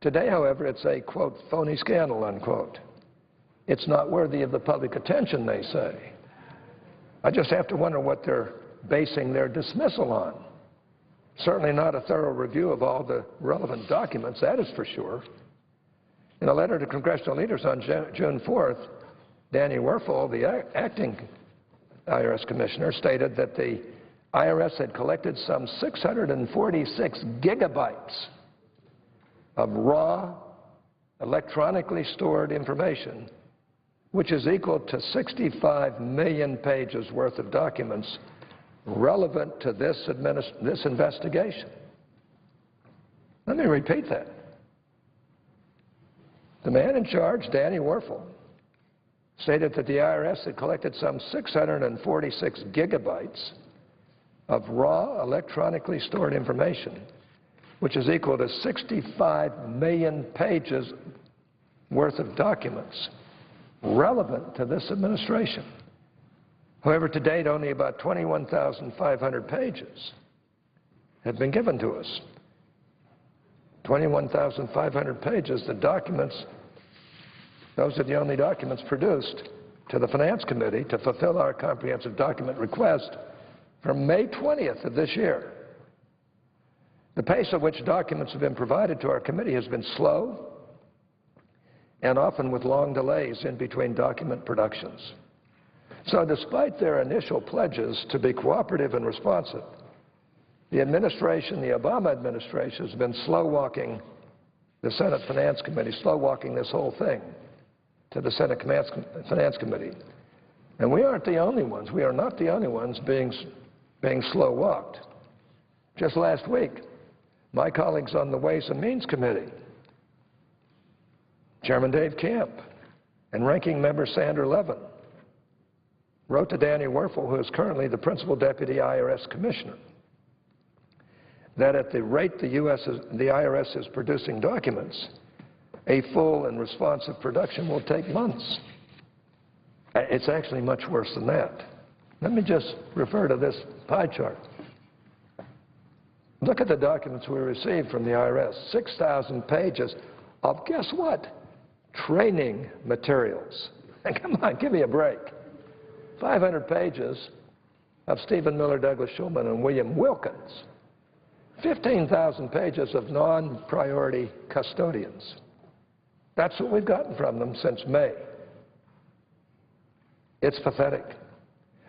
[SPEAKER 11] Today, however, it's a, quote, phony scandal, unquote. It's not worthy of the public attention, they say. I just have to wonder what they're basing their dismissal on. Certainly not a thorough review of all the relevant documents, that is for sure. In a letter to congressional leaders on June 4th, Danny Werfel, the acting IRS commissioner, stated that the IRS had collected some 646 gigabytes of raw, electronically stored information, which is equal to 65 million pages worth of documents relevant to this investigation. Let me repeat that. The man in charge, Danny Werfel, stated that the IRS had collected some 646 gigabytes of raw, electronically stored information, which is equal to 65 million pages worth of documents relevant to this administration. However, to date, only about 21,500 pages have been given to us. 21,500 pages, the documents, those are the only documents produced to the Finance Committee to fulfill our comprehensive document request from May 20th of this year. The pace at which documents have been provided to our committee has been slow and often with long delays in between document productions. So despite their initial pledges to be cooperative and responsive, the administration, the Obama administration, has been slow-walking the Senate Finance Committee, slow-walking this whole thing to the Senate Finance Committee. And we aren't the only ones. We are not the only ones being slow-walked. Just last week, my colleagues on the Ways and Means Committee, Chairman Dave Camp and Ranking Member Sandra Levin, wrote to Danny Werfel, who is currently the Principal Deputy IRS Commissioner, that at the rate the IRS is producing documents, a full and responsive production will take months. It's actually much worse than that. Let me just refer to this pie chart. Look at the documents we received from the IRS, 6,000 pages of, guess what, training materials. Come on, give me a break. 500 pages of Stephen Miller, Douglas Shulman, and William Wilkins. 15,000 pages of non-priority custodians. That's what we've gotten from them since May. It's pathetic.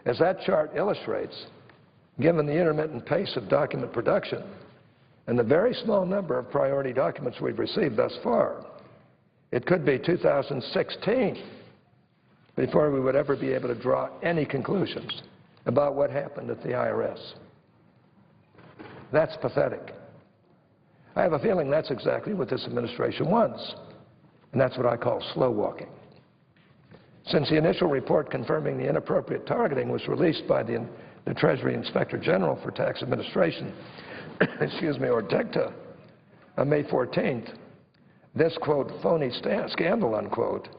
[SPEAKER 11] As that chart illustrates, given the intermittent pace of document production and the very small number of priority documents we've received thus far, it could be 2016 before we would ever be able to draw any conclusions about what happened at the IRS. That's pathetic. I have a feeling that's exactly what this administration wants, and that's what I call slow walking. Since the initial report confirming the inappropriate targeting was released by the Treasury Inspector General for Tax Administration, excuse me, or DECTA, on May 14th, this, quote, phony scandal, unquote,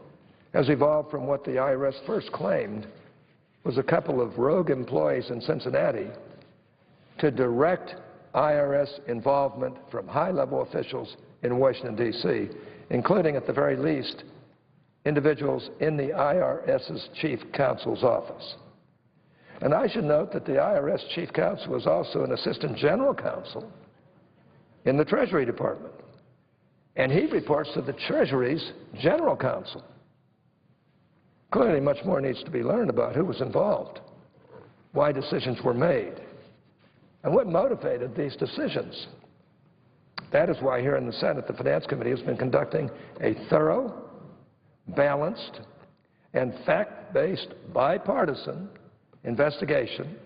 [SPEAKER 11] has evolved from what the IRS first claimed was a couple of rogue employees in Cincinnati to direct IRS involvement from high-level officials in Washington, D.C., including, at the very least, individuals in the IRS's chief counsel's office. And I should note that the IRS chief counsel is also an assistant general counsel in the Treasury Department, and he reports to the Treasury's general counsel. Clearly, much more needs to be learned about who was involved, why decisions were made, and what motivated these decisions. That is why here in the Senate, the Finance Committee has been conducting a thorough, balanced, and fact-based bipartisan investigation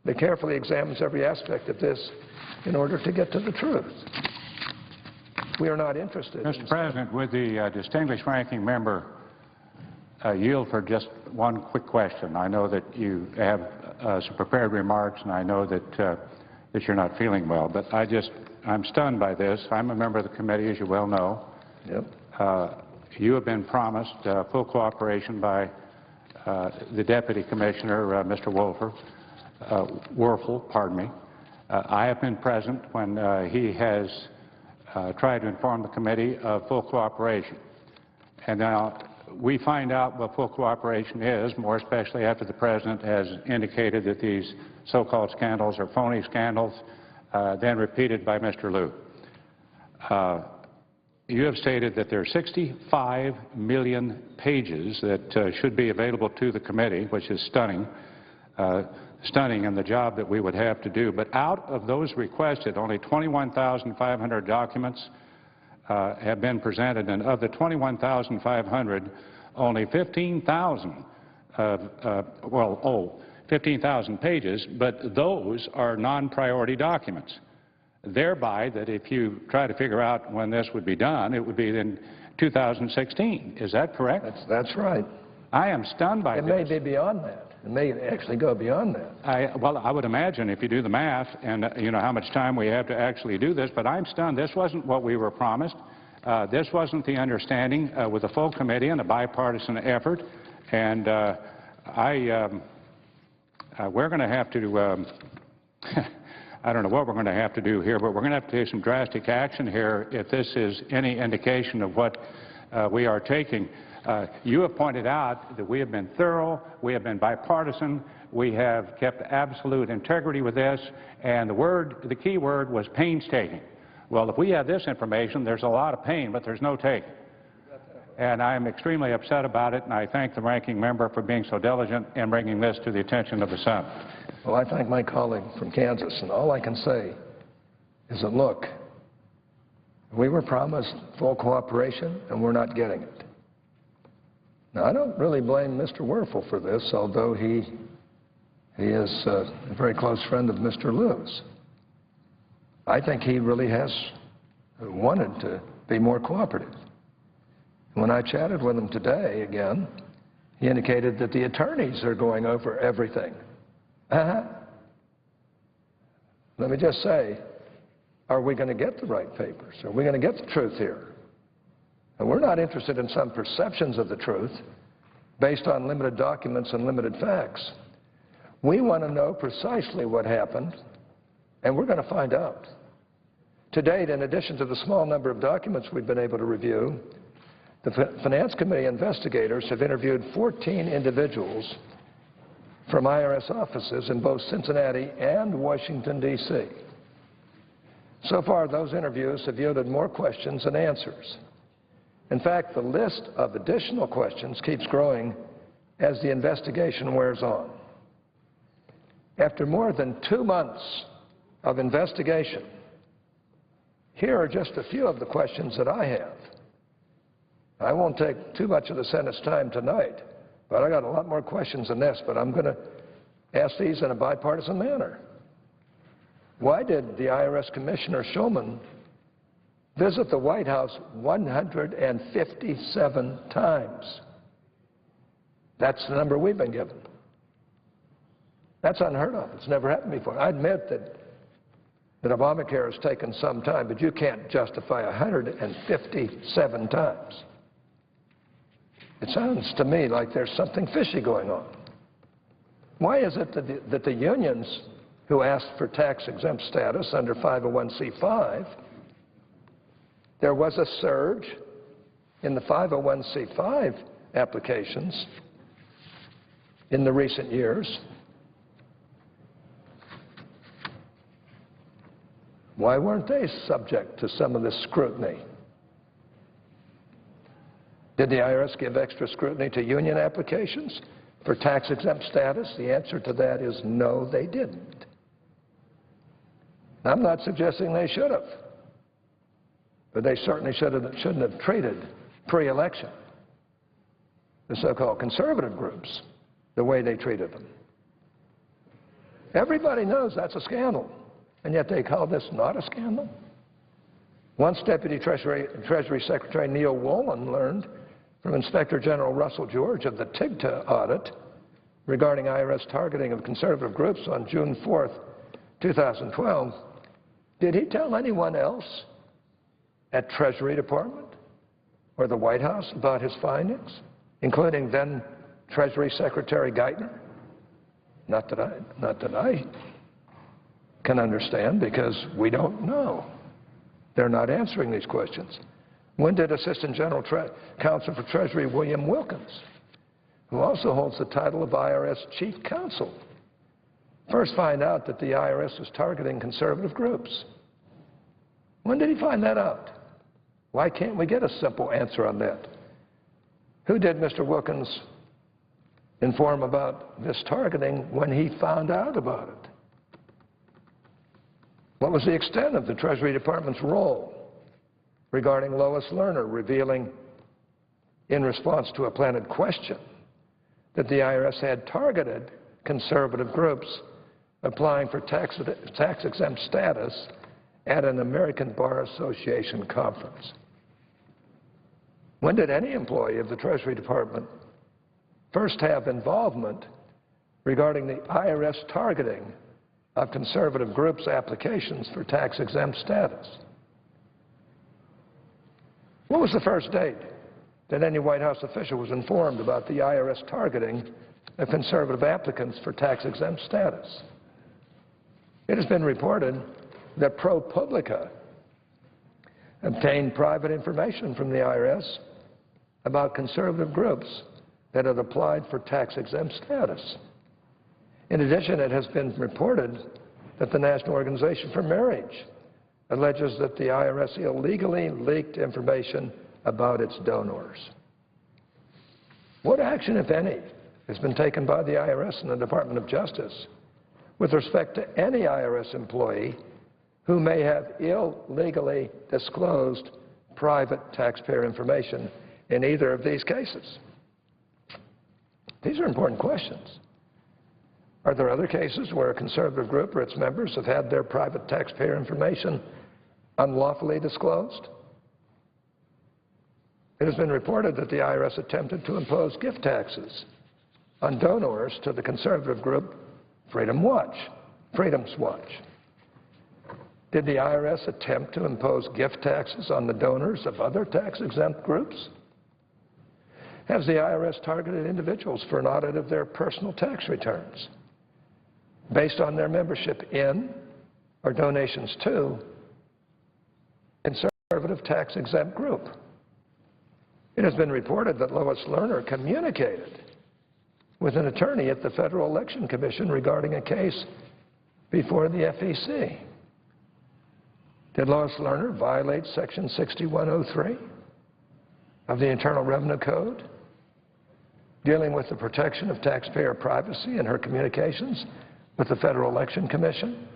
[SPEAKER 11] that carefully examines every aspect of this in order to get to the truth. We are not interested.
[SPEAKER 12] Mr. President, would the distinguished ranking member yield for just one quick question? I know that you have some prepared remarks, and I know that that you're not feeling well, but I'm stunned by this. I'm a member of the committee, as you well know.
[SPEAKER 11] Yep.
[SPEAKER 12] You have been promised full cooperation by the Deputy Commissioner, Mr. Werfel, pardon me. I have been present when he has tried to inform the committee of full cooperation. And now we find out what full cooperation is, more especially after the President has indicated that these so-called scandals are phony scandals, then repeated by Mr. Liu. You have stated that there are 65 million pages that should be available to the committee, which is stunning in the job that we would have to do. But out of those requested, only 21,500 documents have been presented, and of the 21,500, only 15,000 15,000 pages, but those are non-priority documents. Thereby, that if you try to figure out when this would be done, it would be in 2016. Is that correct?
[SPEAKER 11] That's right.
[SPEAKER 12] I am stunned by this.
[SPEAKER 11] It may be beyond that. It may actually go beyond that.
[SPEAKER 12] Well, I would imagine if you do the math and you know how much time we have to actually do this, but I'm stunned. This wasn't what we were promised. This wasn't the understanding with a full committee and a bipartisan effort. And we're going to have to, I don't know what we're going to have to do here, but we're going to have to take some drastic action here if this is any indication of what we are taking. You have pointed out that we have been thorough, we have been bipartisan, we have kept absolute integrity with this, and the key word was painstaking. Well, if we have this information, there's a lot of pain, but there's no take. And I'm extremely upset about it, and I thank the ranking member for being so diligent in bringing this to the attention of the Senate.
[SPEAKER 11] Well, I thank my colleague from Kansas, and all I can say is that, look, we were promised full cooperation, and we're not getting it. Now, I don't really blame Mr. Werfel for this, although he is a very close friend of Mr. Liu's. I think he really has wanted to be more cooperative. When I chatted with him today again, he indicated that the attorneys are going over everything. Let me just say, are we going to get the right papers? Are we going to get the truth here? And we're not interested in some perceptions of the truth based on limited documents and limited facts. We want to know precisely what happened, and we're going to find out. To date, in addition to the small number of documents we've been able to review, the Finance Committee investigators have interviewed 14 individuals from IRS offices in both Cincinnati and Washington, D.C. So far, those interviews have yielded more questions than answers. In fact, the list of additional questions keeps growing as the investigation wears on. After more than 2 months of investigation, here are just a few of the questions that I have. I won't take too much of the Senate's time tonight, but I got a lot more questions than this, but I'm going to ask these in a bipartisan manner. Why did the IRS Commissioner Shulman visit the White House 157 times? That's the number we've been given. That's unheard of. It's never happened before. I admit that Obamacare has taken some time, but you can't justify 157 times. It sounds to me like there's something fishy going on. Why is it that the unions who asked for tax-exempt status under 501c5, there was a surge in the 501c5 applications in the recent years? Why weren't they subject to some of this scrutiny? Did the IRS give extra scrutiny to union applications for tax-exempt status? The answer to that is no, they didn't. I'm not suggesting they should have, but they certainly shouldn't have treated pre-election the so-called conservative groups the way they treated them. Everybody knows that's a scandal, and yet they call this not a scandal. Once Deputy Treasury Secretary Neil Wolin learned from Inspector General Russell George of the TIGTA audit regarding IRS targeting of conservative groups on June 4th, 2012, did he tell anyone else at Treasury Department or the White House about his findings, including then Treasury Secretary Geithner? Not that I can understand, because we don't know. They're not answering these questions. When did Assistant General Counsel for Treasury William Wilkins, who also holds the title of IRS Chief Counsel, first find out that the IRS was targeting conservative groups? When did he find that out? Why can't we get a simple answer on that? Who did Mr. Wilkins inform about this targeting when he found out about it? What was the extent of the Treasury Department's role regarding Lois Lerner revealing, in response to a planted question, that the IRS had targeted conservative groups applying for tax-exempt status at an American Bar Association conference? When did any employee of the Treasury Department first have involvement regarding the IRS targeting of conservative groups' applications for tax-exempt status? What was the first date that any White House official was informed about the IRS targeting of conservative applicants for tax-exempt status? It has been reported that ProPublica obtained private information from the IRS about conservative groups that had applied for tax-exempt status. In addition, it has been reported that the National Organization for Marriage alleges that the IRS illegally leaked information about its donors. What action, if any, has been taken by the IRS and the Department of Justice with respect to any IRS employee who may have illegally disclosed private taxpayer information in either of these cases? These are important questions. Are there other cases where a conservative group or its members have had their private taxpayer information unlawfully disclosed? It has been reported that the IRS attempted to impose gift taxes on donors to the conservative group Freedom's Watch. Did the IRS attempt to impose gift taxes on the donors of other tax-exempt groups? Has the IRS targeted individuals for an audit of their personal tax returns based on their membership in or donations to a conservative tax-exempt group? It has been reported that Lois Lerner communicated with an attorney at the Federal Election Commission regarding a case before the FEC. Did Lois Lerner violate Section 6103 of the Internal Revenue Code, dealing with the protection of taxpayer privacy in her communications with the Federal Election Commission?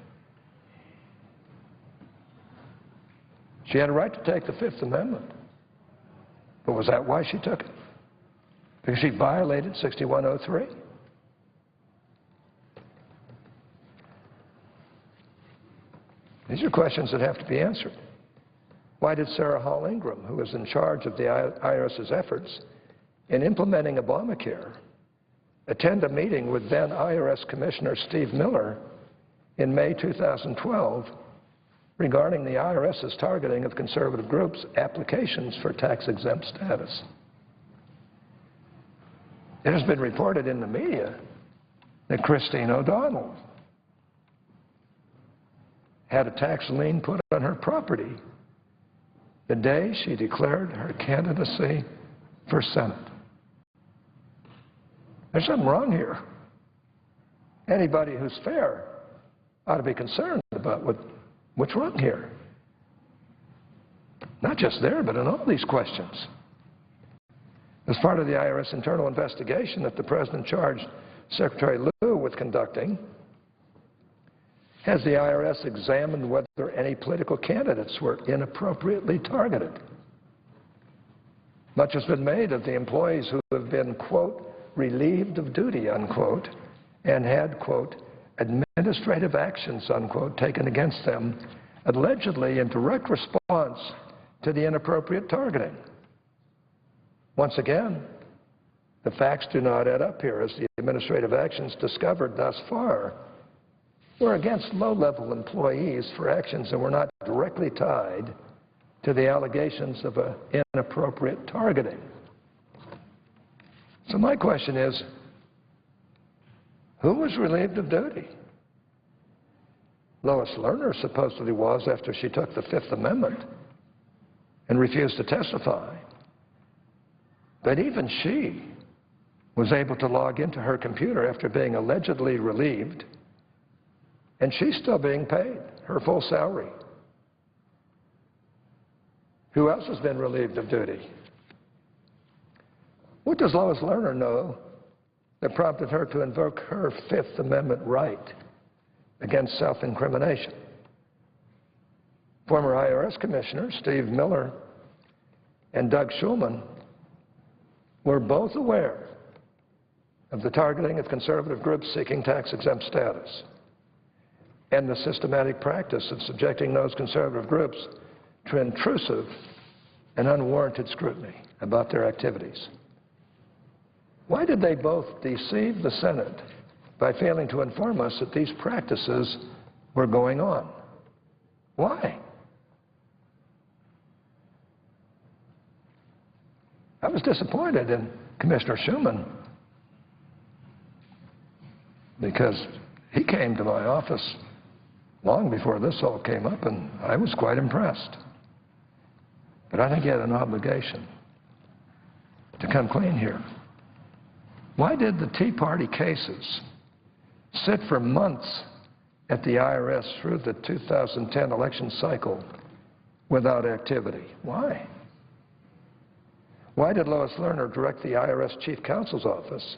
[SPEAKER 11] She had a right to take the Fifth Amendment. But was that why she took it? Because she violated 6103? These are questions that have to be answered. Why did Sarah Hall Ingram, who was in charge of the IRS's efforts in implementing Obamacare, attend a meeting with then IRS Commissioner Steve Miller in May 2012 regarding the IRS's targeting of conservative groups' applications for tax-exempt status? It has been reported in the media that Christine O'Donnell had a tax lien put on her property the day she declared her candidacy for Senate. There's something wrong here. Anybody who's fair ought to be concerned about what's wrong here. Not just there, but in all these questions. As part of the IRS internal investigation that the President charged Secretary Lew with conducting, has the IRS examined whether any political candidates were inappropriately targeted? Much has been made of the employees who have been, quote, relieved of duty, unquote, and had, quote, administrative actions, unquote, taken against them, allegedly in direct response to the inappropriate targeting. Once again, the facts do not add up here, as the administrative actions discovered thus far were against low-level employees for actions that were not directly tied to the allegations of inappropriate targeting. So my question is, who was relieved of duty? Lois Lerner supposedly was after she took the Fifth Amendment and refused to testify. But even she was able to log into her computer after being allegedly relieved, and she's still being paid her full salary. Who else has been relieved of duty? What does Lois Lerner know that prompted her to invoke her Fifth Amendment right against self-incrimination? Former IRS Commissioners Steve Miller and Doug Shulman were both aware of the targeting of conservative groups seeking tax-exempt status and the systematic practice of subjecting those conservative groups to intrusive and unwarranted scrutiny about their activities. Why did they both deceive the Senate by failing to inform us that these practices were going on? Why? I was disappointed in Commissioner Shulman because he came to my office long before this all came up, and I was quite impressed. But I think he had an obligation to come clean here. Why did the Tea Party cases sit for months at the IRS through the 2010 election cycle without activity? Why? Why did Lois Lerner direct the IRS Chief Counsel's office,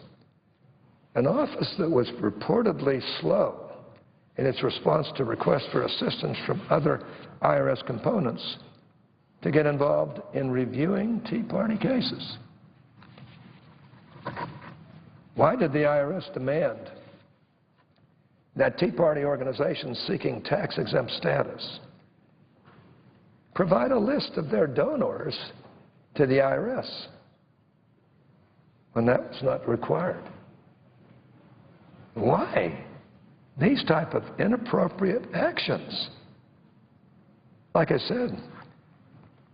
[SPEAKER 11] an office that was reportedly slow in its response to requests for assistance from other IRS components, to get involved in reviewing Tea Party cases? Why did the IRS demand that Tea Party organizations seeking tax-exempt status provide a list of their donors to the IRS when that was not required? Why these type of inappropriate actions? Like I said,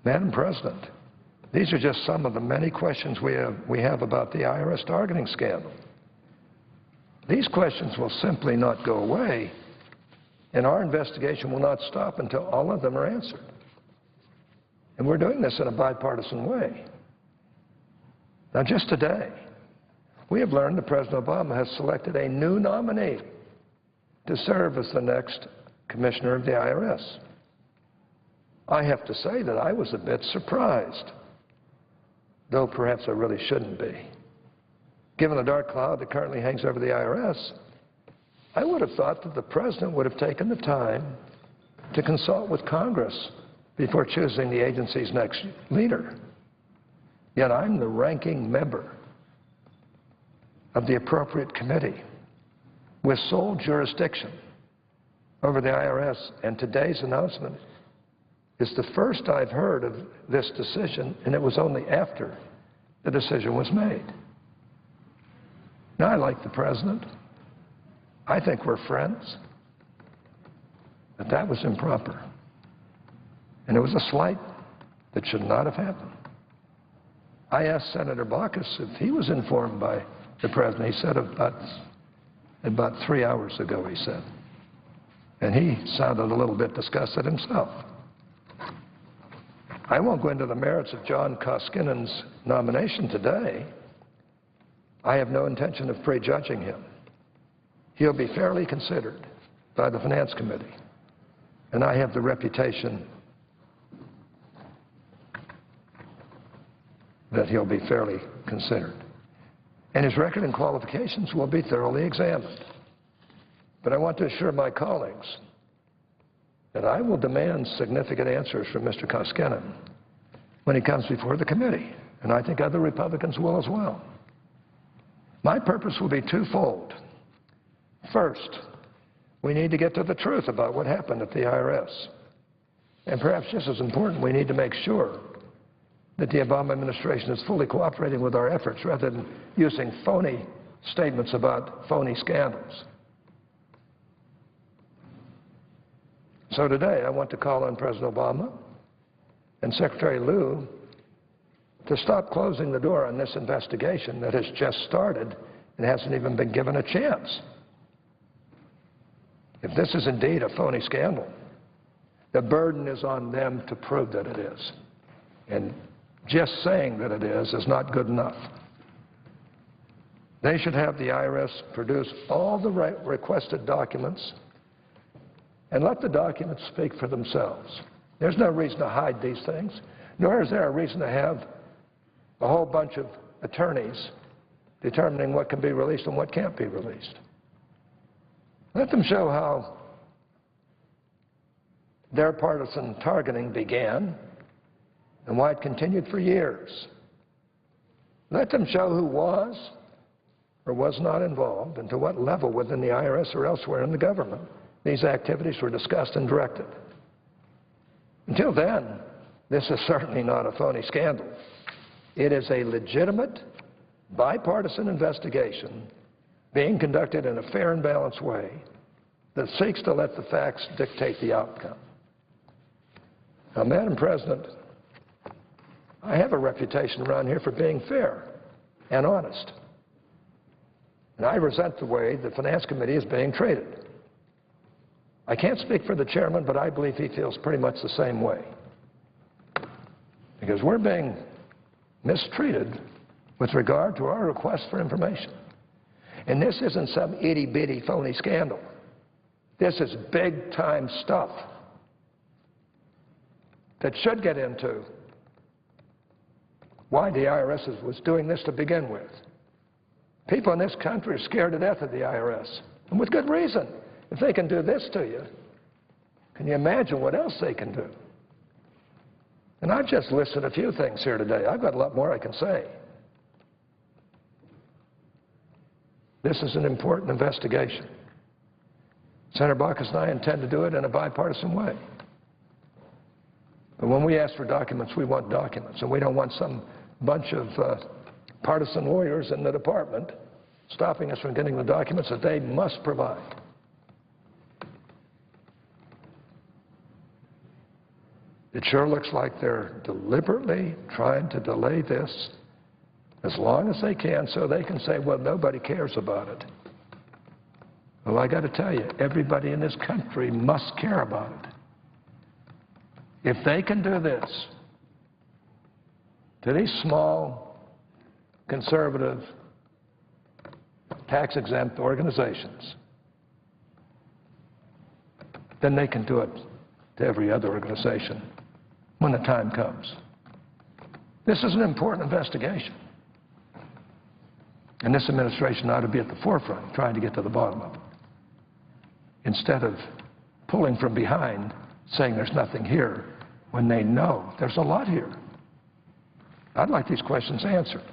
[SPEAKER 11] Madam President, these are just some of the many questions we have about the IRS targeting scandal. These questions will simply not go away, and our investigation will not stop until all of them are answered. And we're doing this in a bipartisan way. Now, just today, we have learned that President Obama has selected a new nominee to serve as the next commissioner of the IRS. I have to say that I was a bit surprised, though perhaps I really shouldn't be. Given the dark cloud that currently hangs over the IRS, I would have thought that the President would have taken the time to consult with Congress before choosing the agency's next leader. Yet I'm the ranking member of the appropriate committee with sole jurisdiction over the IRS, and today's announcement is the first I've heard of this decision, and it was only after the decision was made. Now, I like the President. I think we're friends. But that was improper. And it was a slight that should not have happened. I asked Senator Baucus if he was informed by the President. He said about 3 hours ago, he said. And he sounded a little bit disgusted himself. I won't go into the merits of John Koskinen's nomination today. I have no intention of prejudging him. He'll be fairly considered by the Finance Committee. And I have the reputation that he'll be fairly considered. And his record and qualifications will be thoroughly examined. But I want to assure my colleagues that I will demand significant answers from Mr. Koskinen when he comes before the committee, and I think other Republicans will as well. My purpose will be twofold. First, we need to get to the truth about what happened at the IRS. And perhaps just as important, we need to make sure that the Obama administration is fully cooperating with our efforts rather than using phony statements about phony scandals. So today, I want to call on President Obama and Secretary Lew to stop closing the door on this investigation that has just started and hasn't even been given a chance. If this is indeed a phony scandal, the burden is on them to prove that it is. And just saying that it is not good enough. They should have the IRS produce all the requested documents and let the documents speak for themselves. There's no reason to hide these things, nor is there a reason to have a whole bunch of attorneys determining what can be released and what can't be released. Let them show how their partisan targeting began and why it continued for years. Let them show who was or was not involved and to what level within the IRS or elsewhere in the government these activities were discussed and directed. Until then, this is certainly not a phony scandal. It is a legitimate, bipartisan investigation being conducted in a fair and balanced way that seeks to let the facts dictate the outcome. Now, Madam President, I have a reputation around here for being fair and honest. And I resent the way the Finance Committee is being treated. I can't speak for the chairman, but I believe he feels pretty much the same way. Because we're being mistreated with regard to our request for information. And this isn't some itty-bitty phony scandal. This is big-time stuff that should get into why the IRS was doing this to begin with. People in this country are scared to death of the IRS, and with good reason. If they can do this to you, can you imagine what else they can do? And I've just listed a few things here today. I've got a lot more I can say. This is an important investigation. Senator Baucus and I intend to do it in a bipartisan way. But when we ask for documents, we want documents, and we don't want some bunch of partisan lawyers in the department stopping us from getting the documents that they must provide. It sure looks like they're deliberately trying to delay this as long as they can so they can say, well, nobody cares about it. Well, I got to tell you, everybody in this country must care about it. If they can do this to these small, conservative, tax-exempt organizations, then they can do it to every other organization when the time comes. This is an important investigation. And this administration ought to be at the forefront trying to get to the bottom of it. instead of pulling from behind, saying there's nothing here, when they know there's a lot here. I'd like these questions answered.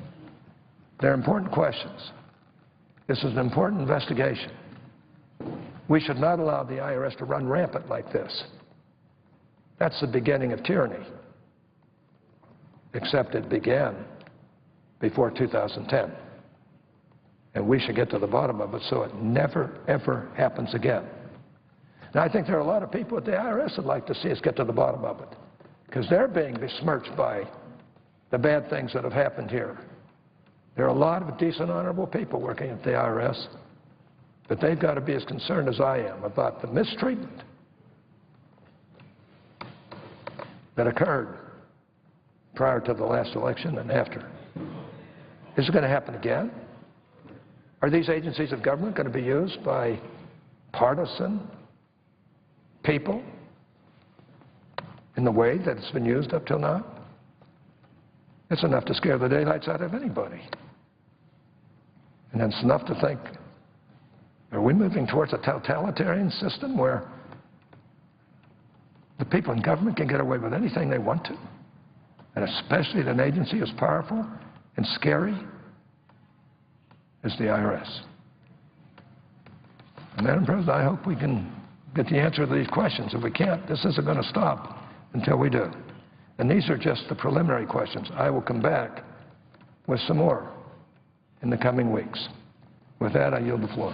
[SPEAKER 11] They're important questions. This is an important investigation. We should not allow the IRS to run rampant like this. That's the beginning of tyranny, except it began before 2010. And we should get to the bottom of it so it never, ever happens again. Now, I think there are a lot of people at the IRS that like to see us get to the bottom of it because they're being besmirched by the bad things that have happened here. There are a lot of decent, honorable people working at the IRS, but they've got to be as concerned as I am about the mistreatment that occurred prior to the last election and after. Is it going to happen again? Are these agencies of government going to be used by partisan people in the way that it's been used up till now? It's enough to scare the daylights out of anybody. And it's enough to think, are we moving towards a totalitarian system where the people in government can get away with anything they want to? And especially at an agency as powerful and scary as the IRS. And Madam President, I hope we can get the answer to these questions. If we can't, this isn't going to stop until we do. And these are just the preliminary questions. I will come back with some more in the coming weeks. With that, I yield the floor.